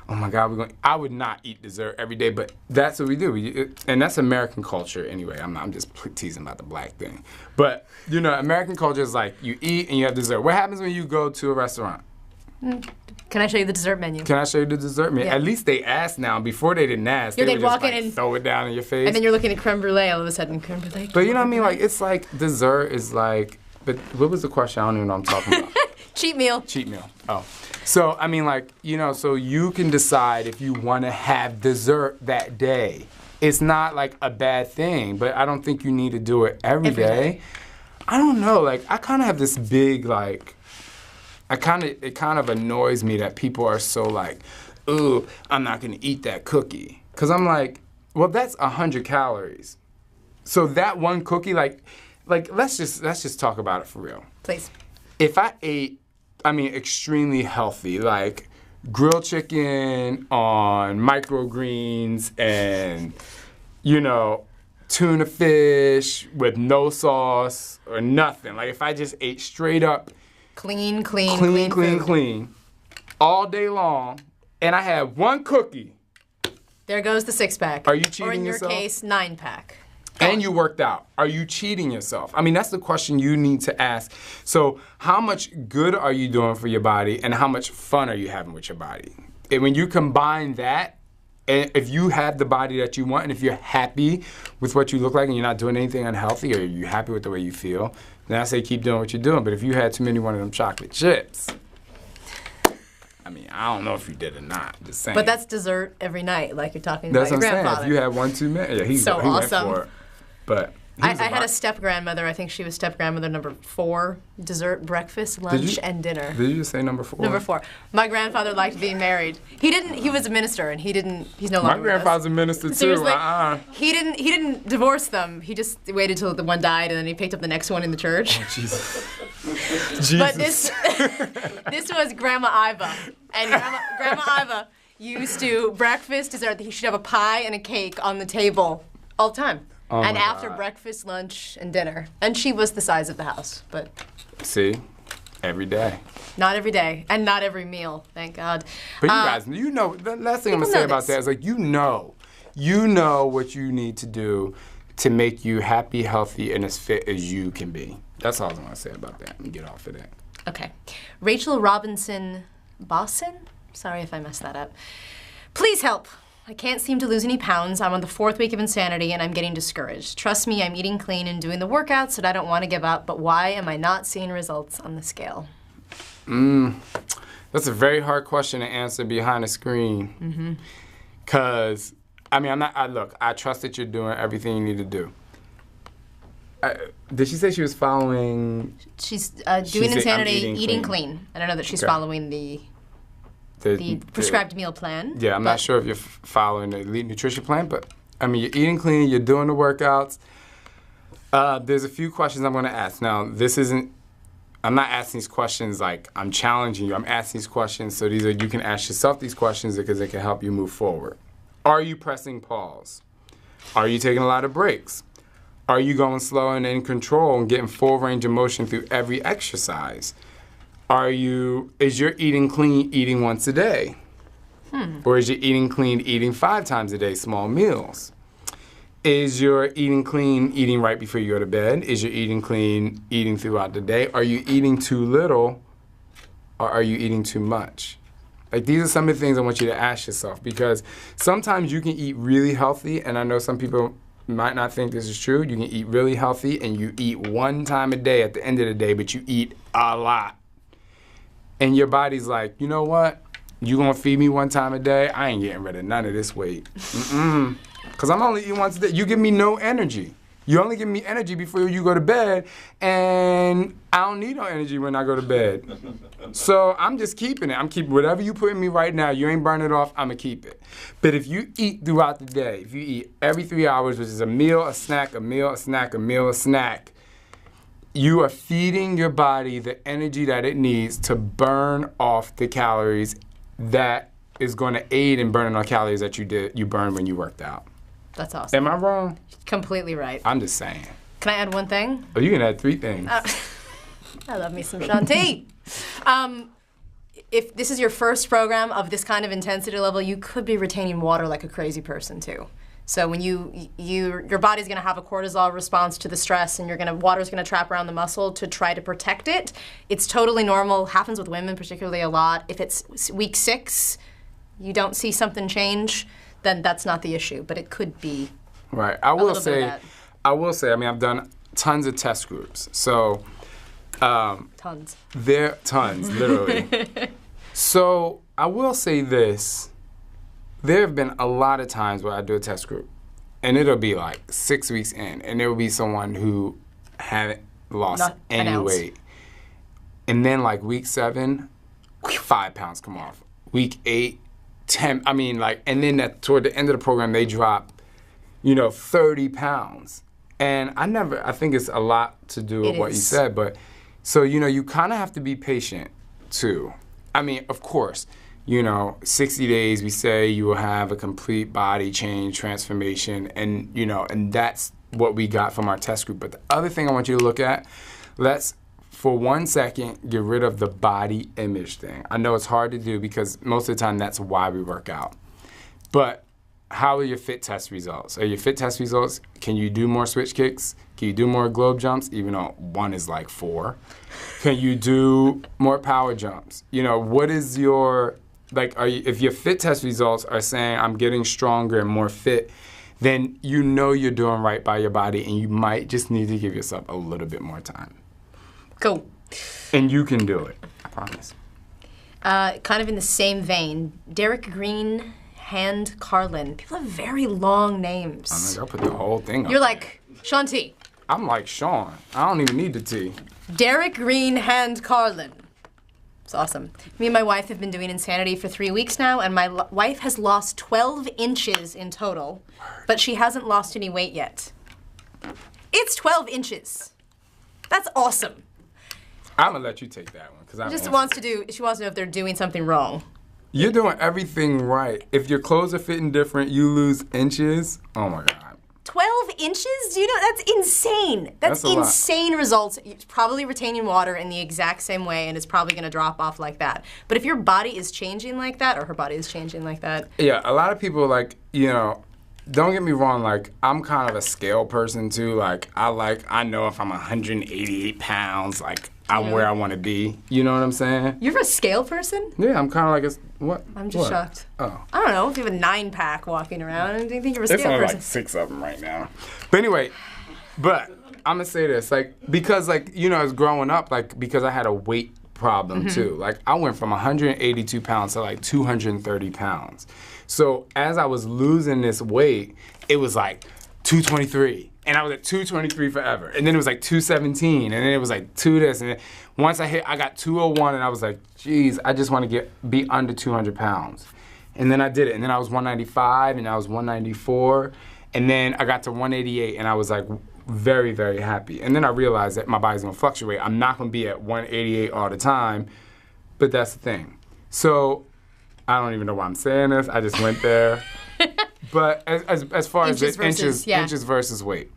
oh my God, I would not eat dessert every day, but that's what we do. And that's American culture anyway. I'm just teasing about the black thing. But, you know, American culture is like you eat and you have dessert. What happens when you go to a restaurant? Can I show you the dessert menu? Can I show you the dessert menu? Yeah. At least they ask now. Before they didn't ask. They would walk just in and throw it down in your face. And then you're looking at creme brulee all of a sudden. Creme brulee. But you know what I mean? Like, it's like dessert is like, but what was the question? I don't even know what I'm talking about. Cheat meal. Cheat meal. Oh. So, I mean, like, you know, so you can decide if you want to have dessert that day. It's not like a bad thing, but I don't think you need to do it every day. I don't know. Like, I kind of have this big, like, it kind of annoys me that people are so like, ooh, I'm not going to eat that cookie. Because I'm like, well, that's 100 calories. So that one cookie, like let's just talk about it for real. Please. If I ate, extremely healthy, like grilled chicken on microgreens and, you know, tuna fish with no sauce or nothing. Like if I just ate straight up clean all day long and I had one cookie. There goes the six-pack. Are you cheating yourself? Or in your case, 9-pack. And you worked out. Are you cheating yourself? I mean, that's the question you need to ask. So how much good are you doing for your body and how much fun are you having with your body? And when you combine that, and if you have the body that you want and if you're happy with what you look like and you're not doing anything unhealthy or you're happy with the way you feel, then I say keep doing what you're doing. But if you had too many one of them chocolate chips, I mean, I don't know if you did or not. Just saying. But that's dessert every night, like you're talking about your grandfather. That's what I'm saying. If you had one too many, yeah, he awesome. went for it. But I had a step-grandmother. I think she was step-grandmother number 4. Dessert, breakfast, lunch, and dinner. Did you just say number 4? Number 4. My grandfather liked being married. He was a minister, and he's no longer My grandfather's a minister, too. So he didn't divorce them. He just waited till the one died, and then he picked up the next one in the church. Oh, Jesus. But this was Grandma Iva. And Grandma Iva used to breakfast, dessert. She should have a pie and a cake on the table all the time. Oh and after breakfast, lunch, and dinner. And she was the size of the house, but... See? Every day. Not every day. And not every meal, thank God. But you guys, you know, the last thing I'm going to say about that is, like, you know what you need to do to make you happy, healthy, and as fit as you can be. That's all I want to say about that and get off of that. Okay. Rachel Robinson Bosson? Sorry if I messed that up. Please help. I can't seem to lose any pounds. I'm on the 4th week of Insanity and I'm getting discouraged. Trust me, I'm eating clean and doing the workouts and I don't want to give up, but why am I not seeing results on the scale? That's That's a very hard question to answer behind a screen. Because, I mean, I trust that you're doing everything you need to do. Did she say she was following? She's doing said, Insanity, eating eating clean. clean. I don't know that she's Okay. following the prescribed meal plan. Yeah, I'm not sure if you're following the elite nutrition plan, but I mean, you're eating clean, you're doing the workouts. There's a few questions I'm going to ask. Now, I'm not asking these questions like I'm challenging you. I'm asking these questions so you can ask yourself these questions because it can help you move forward. Are you pressing pause? Are you taking a lot of breaks? Are you going slow and in control and getting full range of motion through every exercise? Is your eating clean eating once a day? Or is your eating clean eating 5 times a day, small meals? Is your eating clean eating right before you go to bed? Is your eating clean eating throughout the day? Are you eating too little or are you eating too much? Like, these are some of the things I want you to ask yourself, because sometimes you can eat really healthy, and I know some people might not think this is true. You can eat really healthy and you eat 1 time a day at the end of the day, but you eat a lot. And your body's like, you know what? You gonna feed me 1 time a day? I ain't getting rid of none of this weight. Because I'm only eating once a day. You give me no energy. You only give me energy before you go to bed, and I don't need no energy when I go to bed. So I'm just keeping it. I'm keeping whatever you put in me right now. You ain't burn it off, I'm gonna keep it. But if you eat throughout the day, if you eat every 3 hours, which is a meal, a snack, a meal, a snack, a meal, a snack, you are feeding your body the energy that it needs to burn off the calories that is going to aid in burning the calories that you burned when you worked out. That's awesome. Am I wrong? Completely right. I'm just saying. Can I add one thing? Oh, you can add 3 things. I love me some Shaun T. If this is your first program of this kind of intensity level, you could be retaining water like a crazy person too. So when your body's gonna have a cortisol response to the stress, and water's gonna trap around the muscle to try to protect it. It's totally normal. Happens with women particularly a lot. If it's week 6, you don't see something change, then that's not the issue. But it could be. Right. I will say. I mean, I've done tons of test groups. So. Tons. Tons, literally. So I will say this. There have been a lot of times where I do a test group, and it'll be like 6 weeks in, and there will be someone who hadn't lost any weight. And then like week 7, 5 pounds come off. Week 8, 10, and then toward the end of the program, they drop, 30 pounds. And I think it's a lot to do with what you said, but so, you kind of have to be patient too. I mean, of course, 60 days, we say you will have a complete body change, transformation, and, and that's what we got from our test group. But the other thing I want you to look at, let's, for 1 second, get rid of the body image thing. I know it's hard to do because most of the time that's why we work out. But how are your fit test results? Are your fit test results, can you do more switch kicks? Can you do more globe jumps, even though 1 is like 4? Can you do more power jumps? What is your... if your fit test results are saying I'm getting stronger and more fit, then you're doing right by your body, and you might just need to give yourself a little bit more time. Cool. And you can do it, I promise. Kind of in the same vein, Derek Green, Hand Carlin. People have very long names. I'll put the whole thing up. You're like, Shaun T. I'm like Shaun. I don't even need the T. Derek Green, Hand Carlin. It's awesome. Me and my wife have been doing Insanity for 3 weeks now, and my wife has lost 12 inches in total, but she hasn't lost any weight yet. It's 12 inches. That's awesome. I'm gonna let you take that one because She wants to know if they're doing something wrong. You're doing everything right. If your clothes are fitting different, you lose inches. Oh my God. 12 inches? Do you know, that's insane. That's insane results. You're probably retaining water in the exact same way, and it's probably gonna drop off like that. But if your body is changing like that, or her body is changing like that. Yeah, a lot of people don't get me wrong, I'm kind of a scale person too. I know if I'm 188 pounds, I'm where I want to be. You know what I'm saying? You're a scale person? Yeah, I'm kind of what? I'm just shocked. Oh. I don't know, if you have a 9-pack walking around, I think you're a scale person. There's only 6 of them right now. But anyway, I'm going to say this, because as growing up, because I had a weight problem too. Like I went from 182 pounds to like 230 pounds. So as I was losing this weight, it was like 223. And I was at 223 forever. And then it was like 217. And then it was like 2 this. And then once I got 201 and I was like, geez, I just want to be under 200 pounds. And then I did it. And then I was 195 and I was 194. And then I got to 188 and I was like very, very happy. And then I realized that my body's gonna fluctuate. I'm not gonna be at 188 all the time, but that's the thing. So I don't even know why I'm saying this. I just went there. But as far as inches versus weight.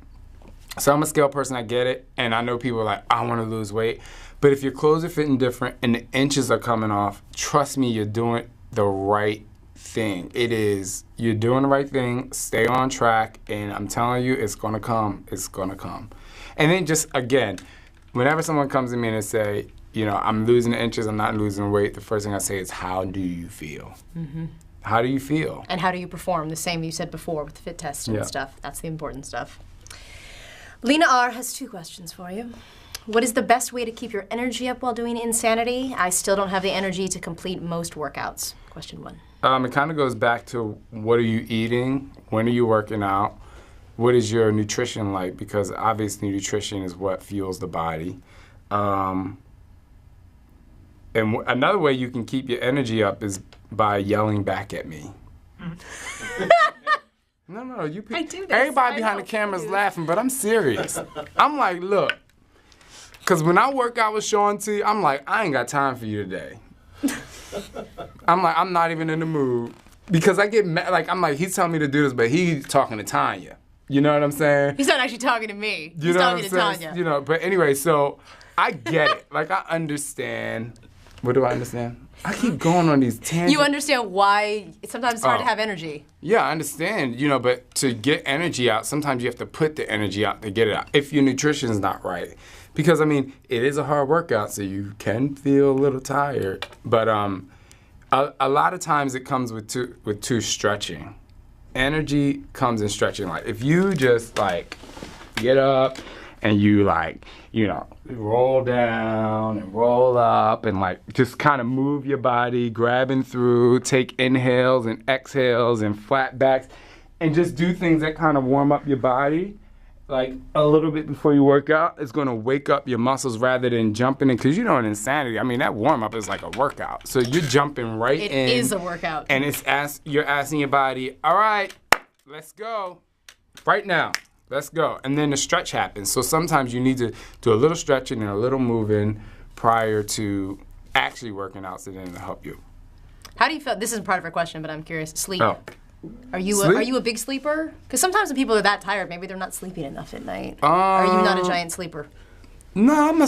So I'm a scale person, I get it. And I know people are like, I wanna lose weight. But if your clothes are fitting different and the inches are coming off, trust me, you're doing the right thing. You're doing the right thing, stay on track, and I'm telling you, it's gonna come. And then just, again, whenever someone comes to me and they say, you know, I'm losing inches, I'm not losing weight, the first thing I say is, how do you feel? How do you feel? And how do you perform? The same you said before with the fit test and stuff. That's the important stuff. Lena R. has 2 questions for you. What is the best way to keep your energy up while doing Insanity? I still don't have the energy to complete most workouts. Question 1. It kind of goes back to what are you eating? When are you working out? What is your nutrition like? Because obviously nutrition is what fuels the body. And another way you can keep your energy up is by yelling back at me. No, you people. I do this. Everybody behind the camera is laughing, but I'm serious. I'm like, look, because when I work out with Shaun T, I'm like, I ain't got time for you today. I'm like, I'm not even in the mood. Because I get mad, like, I'm like, he's telling me to do this, but he's talking to Tanya. You know what I'm saying? He's not actually talking to me. He's talking to Tanya. You know, but anyway, so I get it. Like, I understand. What do I understand? I keep going on these tangents. You understand why sometimes it's hard to have energy. Yeah, I understand, you know, but to get energy out, sometimes you have to put the energy out to get it out, if your nutrition's not right. Because, I mean, it is a hard workout, so you can feel a little tired. But a lot of times it comes with two stretching. Energy comes in stretching. Like, if you just, like, get up and you, like, you know, roll down and roll up and, like, just kind of move your body, grabbing through, take inhales and exhales and flat backs, and just do things that kind of warm up your body, like, a little bit before you work out. It's going to wake up your muscles rather than jumping in. Because, you know, in Insanity, I mean, that warm-up is like a workout. So you're jumping right in. It is a workout. And you're asking your body, all right, let's go. Right now. Let's go. And then the stretch happens. So sometimes you need to do a little stretching and a little moving prior to actually working out, so then it'll help you. How do you feel? This isn't part of our question, but I'm curious. Sleep. Oh. Are you a big sleeper? Because sometimes when people are that tired, maybe they're not sleeping enough at night. Are you not a giant sleeper? No, I'm a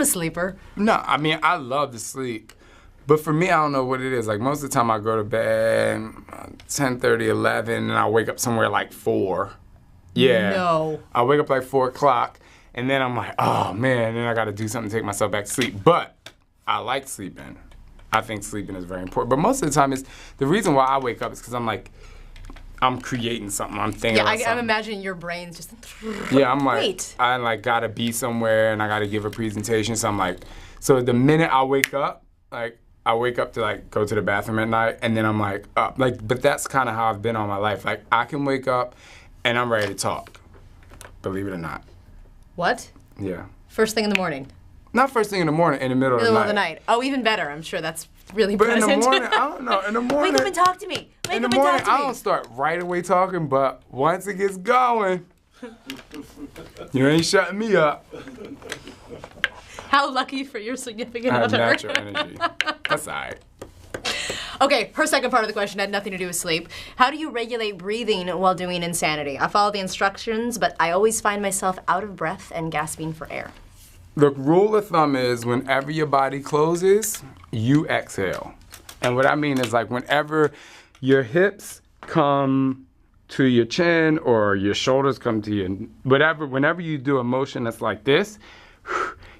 sleeper. No, I mean, I love to sleep. But for me, I don't know what it is. Like, most of the time I go to bed 10:30, 11, and I wake up somewhere like 4. Yeah. No. I wake up like 4 o'clock, and then I'm like, oh, man, then I got to do something to take myself back to sleep. But I like sleeping. I think sleeping is very important. But most of the time, the reason why I wake up is because I'm like, I'm creating something. I'm thinking about something. I'm imagining your brain's just... Yeah, I'm like, wait. I like got to be somewhere, and I got to give a presentation. So I'm like, so the minute I wake up, like, I wake up to, like, go to the bathroom at night, and then I'm, like, up. Like, but that's kind of how I've been all my life. Like, I can wake up, and I'm ready to talk, believe it or not. What? Yeah. First thing in the morning? Not first thing in the morning, in the middle of the night. In the middle of the night. Oh, even better. I'm sure that's really But present. in the morning, I don't know. In the morning... Wake up and talk to me. In the morning, I don't start right away talking, but once it gets going, you ain't shutting me up. How lucky for your significant I have other. natural energy. That's all right. Okay, her second part of the question had nothing to do with sleep. How do you regulate breathing while doing Insanity? I follow the instructions, but I always find myself out of breath and gasping for air. The rule of thumb is whenever your body closes, you exhale. And what I mean is, like, whenever your hips come to your chin or your shoulders come to your, whenever you do a motion that's like this,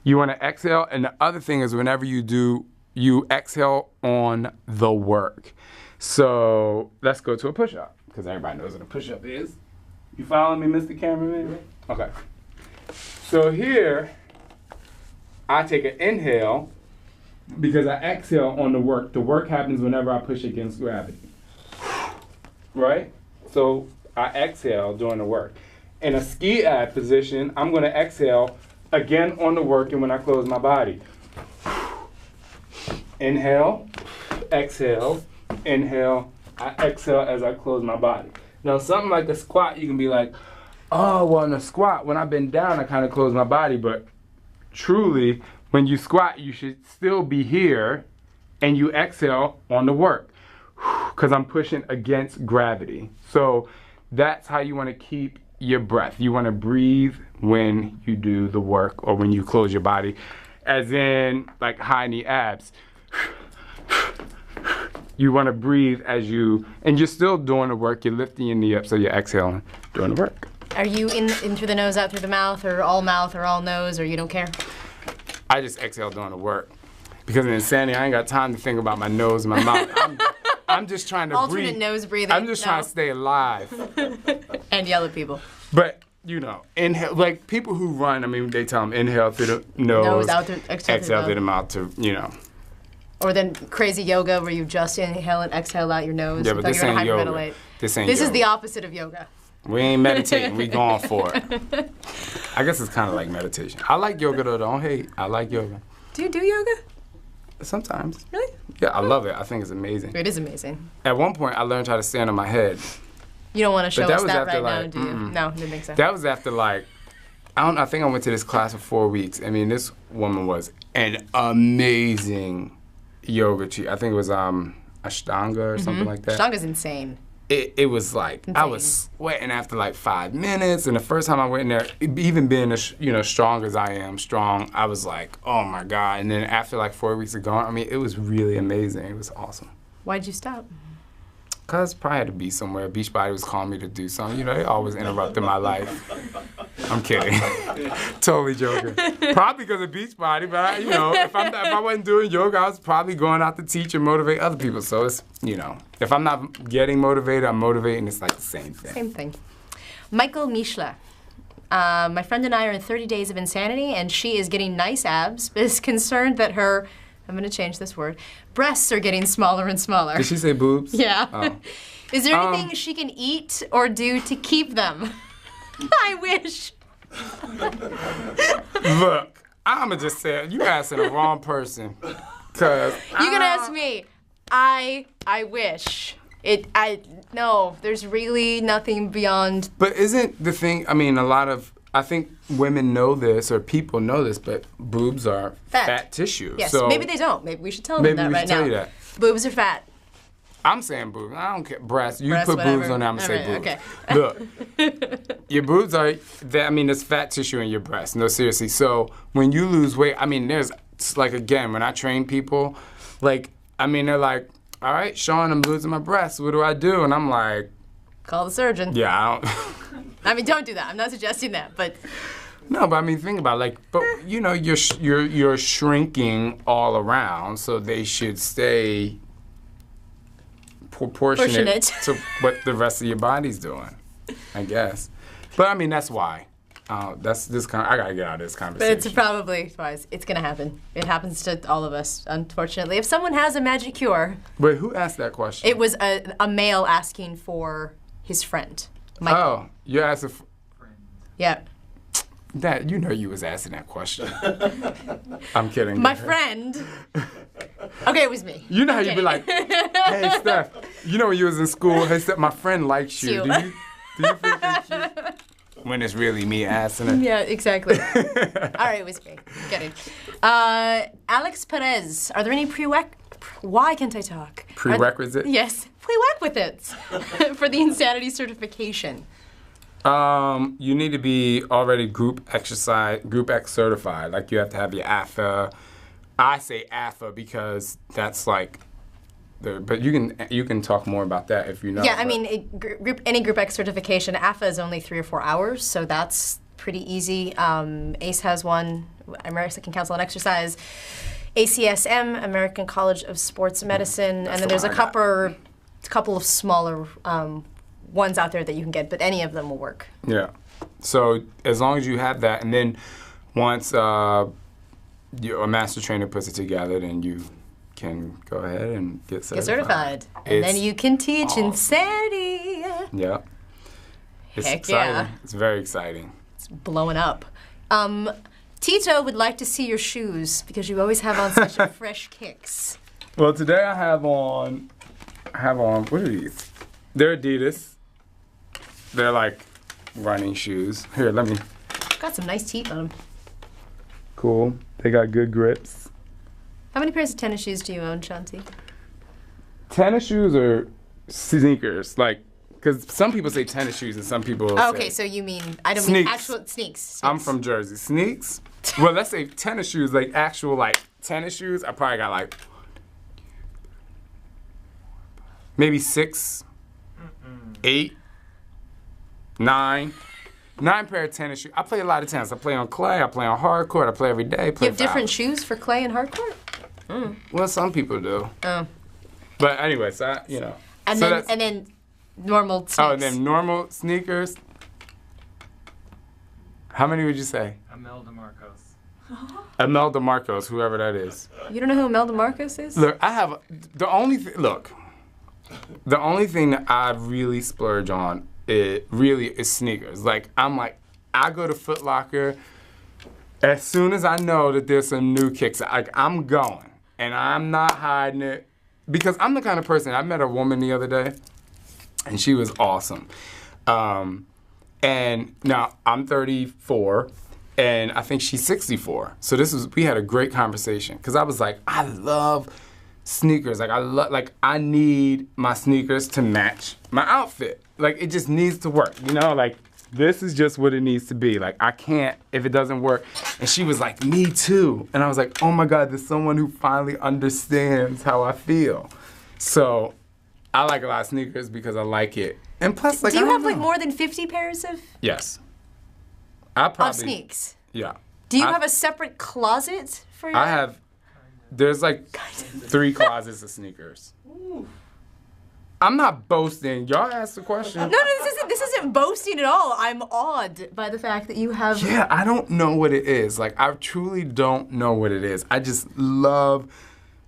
you want to exhale. And the other thing is whenever you do, you exhale on the work. So let's go to a push-up, because everybody knows what a push-up is. You following me, Mr. Cameraman? Okay. So here, I take an inhale because I exhale on the work. The work happens whenever I push against gravity. Right? So I exhale during the work. In a ski ab position, I'm going to exhale again on the work and when I close my body. Inhale, exhale, inhale, I exhale as I close my body. Now something like a squat, you can be like, oh, well in a squat, when I bend down, I kind of close my body, but truly, when you squat, you should still be here and you exhale on the work because I'm pushing against gravity. So that's how you want to keep your breath. You want to breathe when you do the work or when you close your body, as in like high knee abs. You want to breathe as you, and you're still doing the work, you're lifting your knee up so you're exhaling doing the work. Are you in through the nose, out through the mouth, or all nose, or you don't care? I just exhale doing the work. Because in Insanity, I ain't got time to think about my nose and my mouth. I'm just trying to breathe. Alternate nose breathing. I'm just trying to stay alive. And yell at people. But, you know, inhale, like people who run, I mean, they tell them inhale through the nose, out through, exhale through the mouth to, you know. Or then crazy yoga where you just inhale and exhale out your nose. Yeah, but this ain't yoga. This is the opposite of yoga. We ain't meditating, we going for it. I guess it's kind of like meditation. I like yoga though, don't hate. I like yoga. Do you do yoga? Sometimes. Really? Yeah, I love it. I think it's amazing. It is amazing. At one point, I learned how to stand on my head. You don't want to show us that right like, now, do you? No, didn't think so. That was after like, I think I went to this class for 4 weeks. I mean, this woman was an amazing yoga teacher. I think it was Ashtanga or something like that. Ashtanga's insane. It was like, insane. I was sweating after like 5 minutes, and the first time I went in there, even being as strong as I am, I was like, oh my God. And then after like 4 weeks of going, I mean, it was really amazing. It was awesome. Why'd you stop? Because probably had to be somewhere. Beachbody was calling me to do something. You know, they always interrupted my life. I'm kidding. Totally joking. Probably because of Beachbody, but if I wasn't doing yoga, I was probably going out to teach and motivate other people. So it's, if I'm not getting motivated, I'm motivating. It's like the same thing. Same thing. Michael Mishla. My friend and I are in 30 days of insanity, and she is getting nice abs, but is concerned that her, I'm going to change this word, breasts are getting smaller and smaller. Did she say boobs? Yeah. Oh. Is there anything she can eat or do to keep them? I wish. Look, I'ma just say you asking the wrong person. Cause you can ask me. I wish. No, there's really nothing beyond. But isn't the thing, I think women know this or people know this, but boobs are fat tissue. Yes, so maybe they don't. Maybe we should tell them that right now. Maybe we should tell you that. Boobs are fat. I'm saying boobs. I don't care. Breasts. You Breasts, put whatever. boobs on there, I'm going to say boobs. Okay. Look, your boobs are, there's fat tissue in your breast. No, seriously. So when you lose weight, there's, like, again, when I train people, like, they're like, all right, Shaun, I'm losing my breasts. What do I do? And I'm like, call the surgeon. Yeah, I don't. Don't do that. I'm not suggesting that, but. No, but think about it, you're shrinking all around, so they should stay proportionate to what the rest of your body's doing, I guess. But that's why. I gotta get out of this conversation. But it's probably wise. It's gonna happen. It happens to all of us, unfortunately. If someone has a magic cure. Wait, who asked that question? It was a male asking for his friend, Michael. Oh, you asked a friend. Yeah. That you was asking that question. I'm kidding. My friend. Okay, it was me. You know how you'd be like, hey Steph, when you was in school, hey Steph, my friend likes you. Do you think they're cute? When it's really me asking it. Yeah, exactly. All right, it was me. Kidding. Alex Perez, are there any why can't I talk? Prerequisites? Yes, prerequisites for the Insanity certification. You need to be already Group X certified. Like you have to have your AFA. I say AFA because that's like but you can talk more about that if you know. Yeah, any Group X certification, AFA is only 3 or 4 hours, so that's pretty easy. ACE has one, American Council on Exercise, ACSM, American College of Sports Medicine, and then there's a couple of smaller ones out there that you can get, but any of them will work. Yeah. So as long as you have that, and then once a master trainer puts it together, then you can go ahead and get certified. Get certified. And then you can teach awesome. Insanity. Yep. It's Heck exciting. yeah. It's very exciting. It's blowing up. Tito would like to see your shoes because you always have on such fresh kicks. Well, today I have on, what are these? They're Adidas. They're like running shoes. Here, let me. Got some nice teeth on them. Cool. They got good grips. How many pairs of tennis shoes do you own, Shaun T? Tennis shoes or sneakers? Like, because some people say tennis shoes and some people Okay, say so you mean, I don't sneaks. mean actual sneaks. I'm from Jersey. Sneaks? Well, let's say tennis shoes, like actual like tennis shoes. I probably got like maybe 6, 8, 9. 9 pair of tennis shoes. I play a lot of tennis. I play on clay. I play on hard court. I play every day. You have different shoes for clay and hardcourt? Well, some people do. Oh. But anyway, so you know. And so then normal sneaks. Oh, and then normal sneakers. How many would you say? Imelda Marcos. Imelda Marcos, whoever that is. You don't know who Imelda Marcos is? Look, I have the only thing that I really splurge on is sneakers. Like I go to Foot Locker as soon as I know that there's some new kicks. Like I'm going, and I'm not hiding it because I'm the kind of person. I met a woman the other day, and she was awesome. And now I'm 34. And I think she's 64. So we had a great conversation because I was like, I love sneakers. I need my sneakers to match my outfit. Like it just needs to work, you know? Like this is just what it needs to be. Like I can't if it doesn't work. And she was like, me too. And I was like, oh my God, there's someone who finally understands how I feel. So I like a lot of sneakers because I like it. And plus, like, do you have like more than 50 pairs of? Yes. I probably. Of sneaks? Yeah. Do you have a separate closet for your? I have. There's like 3 closets of sneakers. Ooh. I'm not boasting. Y'all asked the question. No, this isn't boasting at all. I'm awed by the fact that you have. Yeah, I don't know what it is. Like, I truly don't know what it is. I just love.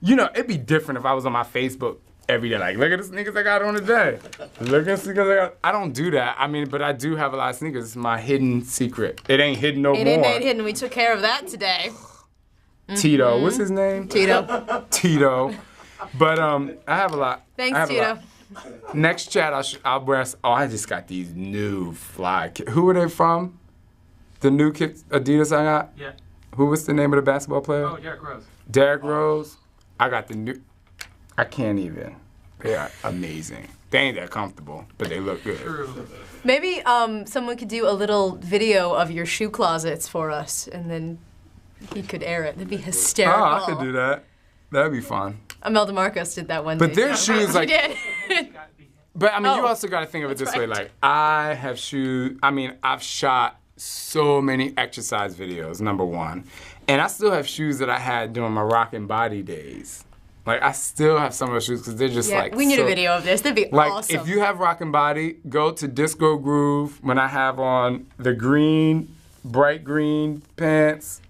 You know, it'd be different if I was on my Facebook every day. Like, look at the sneakers I got on today. Look at the sneakers I got. I don't do that. I mean, but I do have a lot of sneakers. It's my hidden secret. It ain't hidden no more. It ain't hidden. We took care of that today. Tito. What's his name? Tito. Tito. But I have a lot. Thanks, Tito. Next chat, I'll wear. Oh, I just got these new fly. Who are they from? The new kicks, Adidas I got? Yeah. Who was the name of the basketball player? Oh, Derrick Rose. Derrick Rose. I got the new. I can't even. They are amazing. They ain't that comfortable, but they look good. True. Maybe someone could do a little video of your shoe closets for us, and then he could air it. That'd be hysterical. Oh, I could do that. That'd be fun. Imelda Marcos did that one day. But their shoes, like. She did. But I mean, Oh, you also got to think of it this way. right. Like, I have shoes. I mean, I've shot so many exercise videos. Number one, and I still have shoes that I had during my rock and body days. Like, I still have some of those shoes because they're just like. We need a video of this. That'd be like, awesome. if you have rock and body, go to Disco Groove when I have on the bright green pants.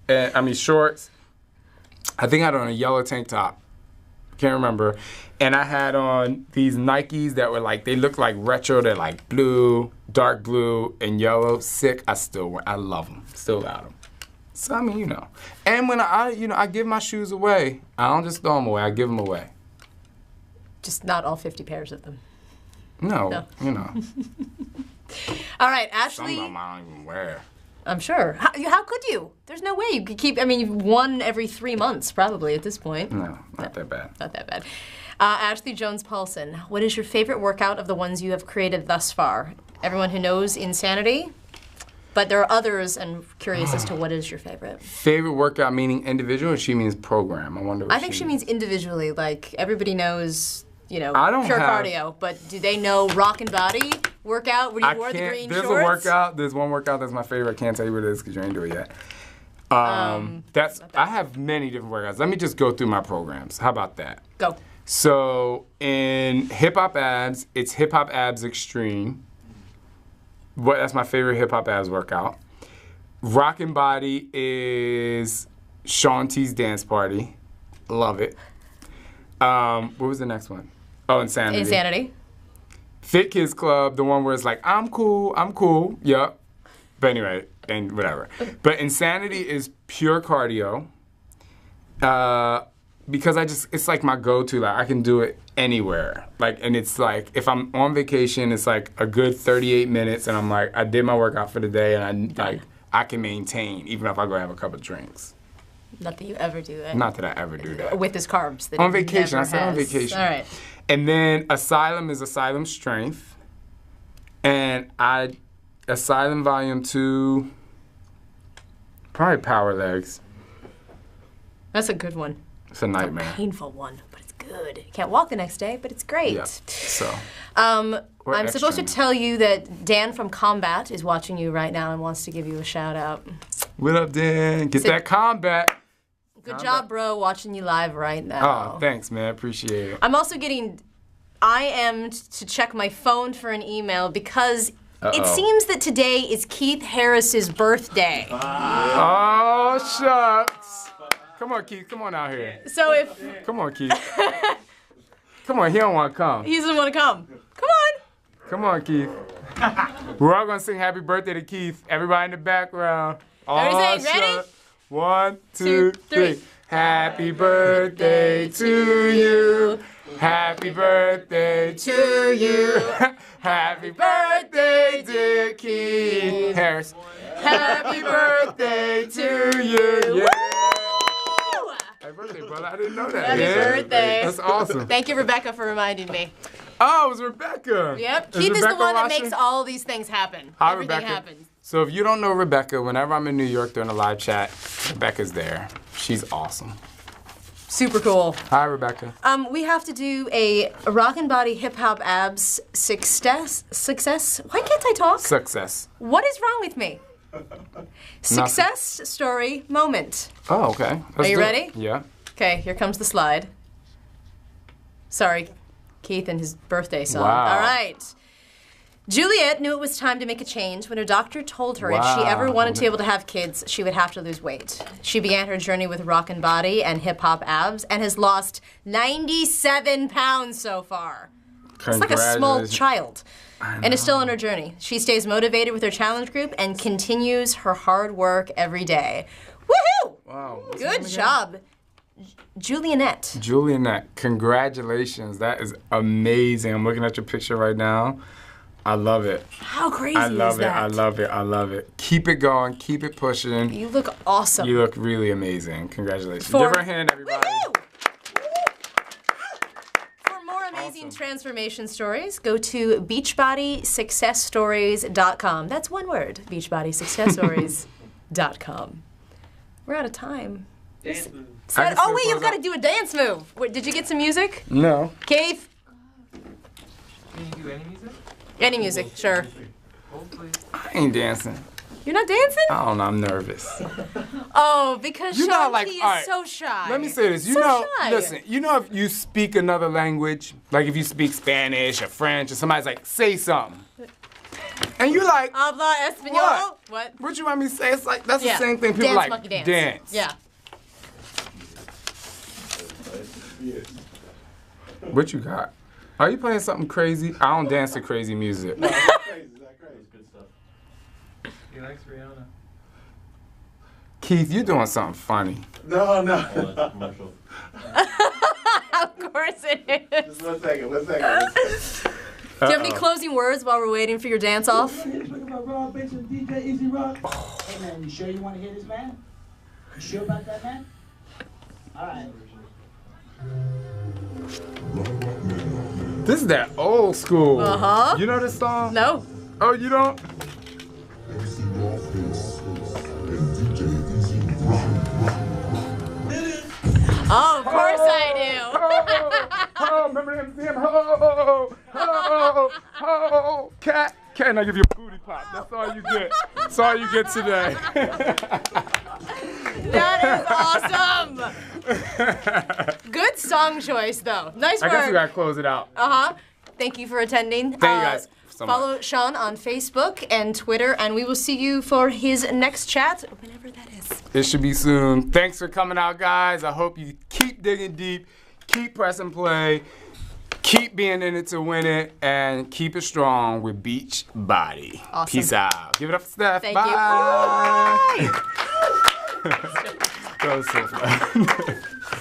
Shorts. I think I had on a yellow tank top. Can't remember. And I had on these Nikes that were like, they look like retro. They're like blue, dark blue, and yellow. Sick. I love them. Still got them. So, I mean, you know. And when I give my shoes away, I don't just throw them away. I give them away. Just not all 50 pairs of them. No. You know. All right, Some Ashley. of them I don't even wear. I'm sure. How could you? There's no way you could keep. I mean, you've one every 3 months probably at this point. No, not that bad. Not that bad. Ashley Jones-Paulson, what is your favorite workout of the ones you have created thus far? Everyone who knows Insanity, but there are others, and I'm curious as to what is your favorite. Favorite workout meaning individual, or she means program? I wonder what I think she means individually. Like, everybody knows, I don't pure have- cardio, but do they know rock and body workout where you wore the green shorts? There's one workout that's my favorite. I can't tell you what it is because you ain't do it yet. I have many different workouts. Let me just go through my programs. How about that? Go. So in Hip Hop Abs, it's Hip Hop Abs Extreme. That's my favorite Hip Hop Abs workout. Rock and Body is Shaun T's dance party. Love it. What was the next one? Oh, Insanity. Insanity. Fit Kids Club, the one where it's like, I'm cool. Yup. But anyway, and whatever. But Insanity is pure cardio. Because it's like my go-to. Like, I can do it anywhere. Like, and it's like, if I'm on vacation, it's like a good 38 minutes, and I'm like, I did my workout for the day, and I can maintain, even if I go have a couple drinks. Not that you ever do that. Not that I ever do that. With his carbs. That On he vacation. I never said on has. vacation. All right. And then Asylum is Asylum Strength. And Asylum Volume 2, probably Power Legs. That's a good one. It's a nightmare. A painful one, but it's good. You can't walk the next day, but it's great. Yeah. So. I'm Or supposed to extra. tell you that Dan from Combat is watching you right now and wants to give you a shout out. What up, Dan? Get that combat. Good job, bro, watching you live right now. Oh, thanks, man. Appreciate it. I'm also getting IM'd to check my phone for an email because it seems that today is Keith Harris's birthday. Oh, shucks. Come on, Keith. Come on out here. So if Come on, Keith. Come on. He don't want to come. he doesn't want to come, come on. Come on, Keith. We're all going to sing happy birthday to Keith. Everybody in the background. Everybody sing. Ready? Shucks. 1, 2, 3. Happy birthday to you. Happy birthday to you. Happy birthday, dear Keith Harris. Happy birthday to you. Yeah. Happy birthday, brother. I didn't know that. Happy birthday. That's awesome. Thank you, Rebecca, for reminding me. Oh, it was Rebecca. Yep. Is Keith is the Rebecca one that watching? makes all these things happen. Hi, Everything Rebecca. happens. So if you don't know Rebecca, whenever I'm in New York during a live chat, Rebecca's there. She's awesome. Super cool. Hi, Rebecca. We have to do a Rockin' Body Hip Hop Abs success. Why can't I talk? Success. What is wrong with me? Success story moment. Oh, okay. Are you do it. ready? Yeah. Okay, here comes the slide. Sorry, Keith and his birthday song. Wow. All right. Juliet knew it was time to make a change when her doctor told her if she Wow. ever wanted to be able to have kids, she would have to lose weight. She began her journey with Rockin' Body and Hip Hop Abs and has lost 97 pounds so far. It's like a small Congratulations. child. And is still on her journey. She stays motivated with her challenge group and continues her hard work every day. Woohoo! Wow. What's Good her name again? job. Julianette. Julianette, congratulations. That is amazing. I'm looking at your picture right now. I love it. How crazy I is love it. that? I love it. I love it. Keep it going. Keep it pushing. You look awesome. You look really amazing. Congratulations. For- Give her a hand, everybody. Woohoo! For more amazing transformation stories, go to beachbodysuccessstories.com. That's one word, beachbodysuccessstories.com. We're out of time. I can Oh, still wait, close you've got to out. do a dance move. Wait, did you get some music? No. Keith? Can you do any music? Any music, sure. Hopefully. I ain't dancing. You're not dancing? I don't know. I'm nervous. Oh, because You know, Shaun like, T is all right, so shy. Let me say this. You So know, shy. listen, you know if you speak another language, like if you speak Spanish or French, or somebody's like, say something. And you like, Habla Espanol. What? What you want me to say? It's like, that's Yeah. the same thing people Dance, like, monkey dance. dance. Yeah. What you got? Are you playing something crazy? I don't dance to crazy music. Crazy, is that crazy? Good stuff. He likes Rihanna. Keith, you doing something funny. No, no. Commercial. Of course it is. Just one second, one second. Do you have any closing words while we're waiting for your dance off? Hey man, you sure you want to hear this, man? You sure about that, man? All right. This is that old school. Uh-huh. You know this song? No. Oh, you don't? Oh, of course I do. Oh, remember MCM? Oh, cat. And I give you a booty pop. That's all you get. That's all you get today. That is awesome. Good song choice, though. Nice I work. guess we gotta close it out. Uh-huh. Thank you for attending. Thank you guys. so much. Follow Shaun on Facebook and Twitter, and we will see you for his next chat, whenever that is. It should be soon. Thanks for coming out, guys. I hope you keep digging deep, keep pressing play, keep being in it to win it, and keep it strong with Beachbody. Awesome. Peace out. Give it up for Steph. Thank Bye. you. That was so fun.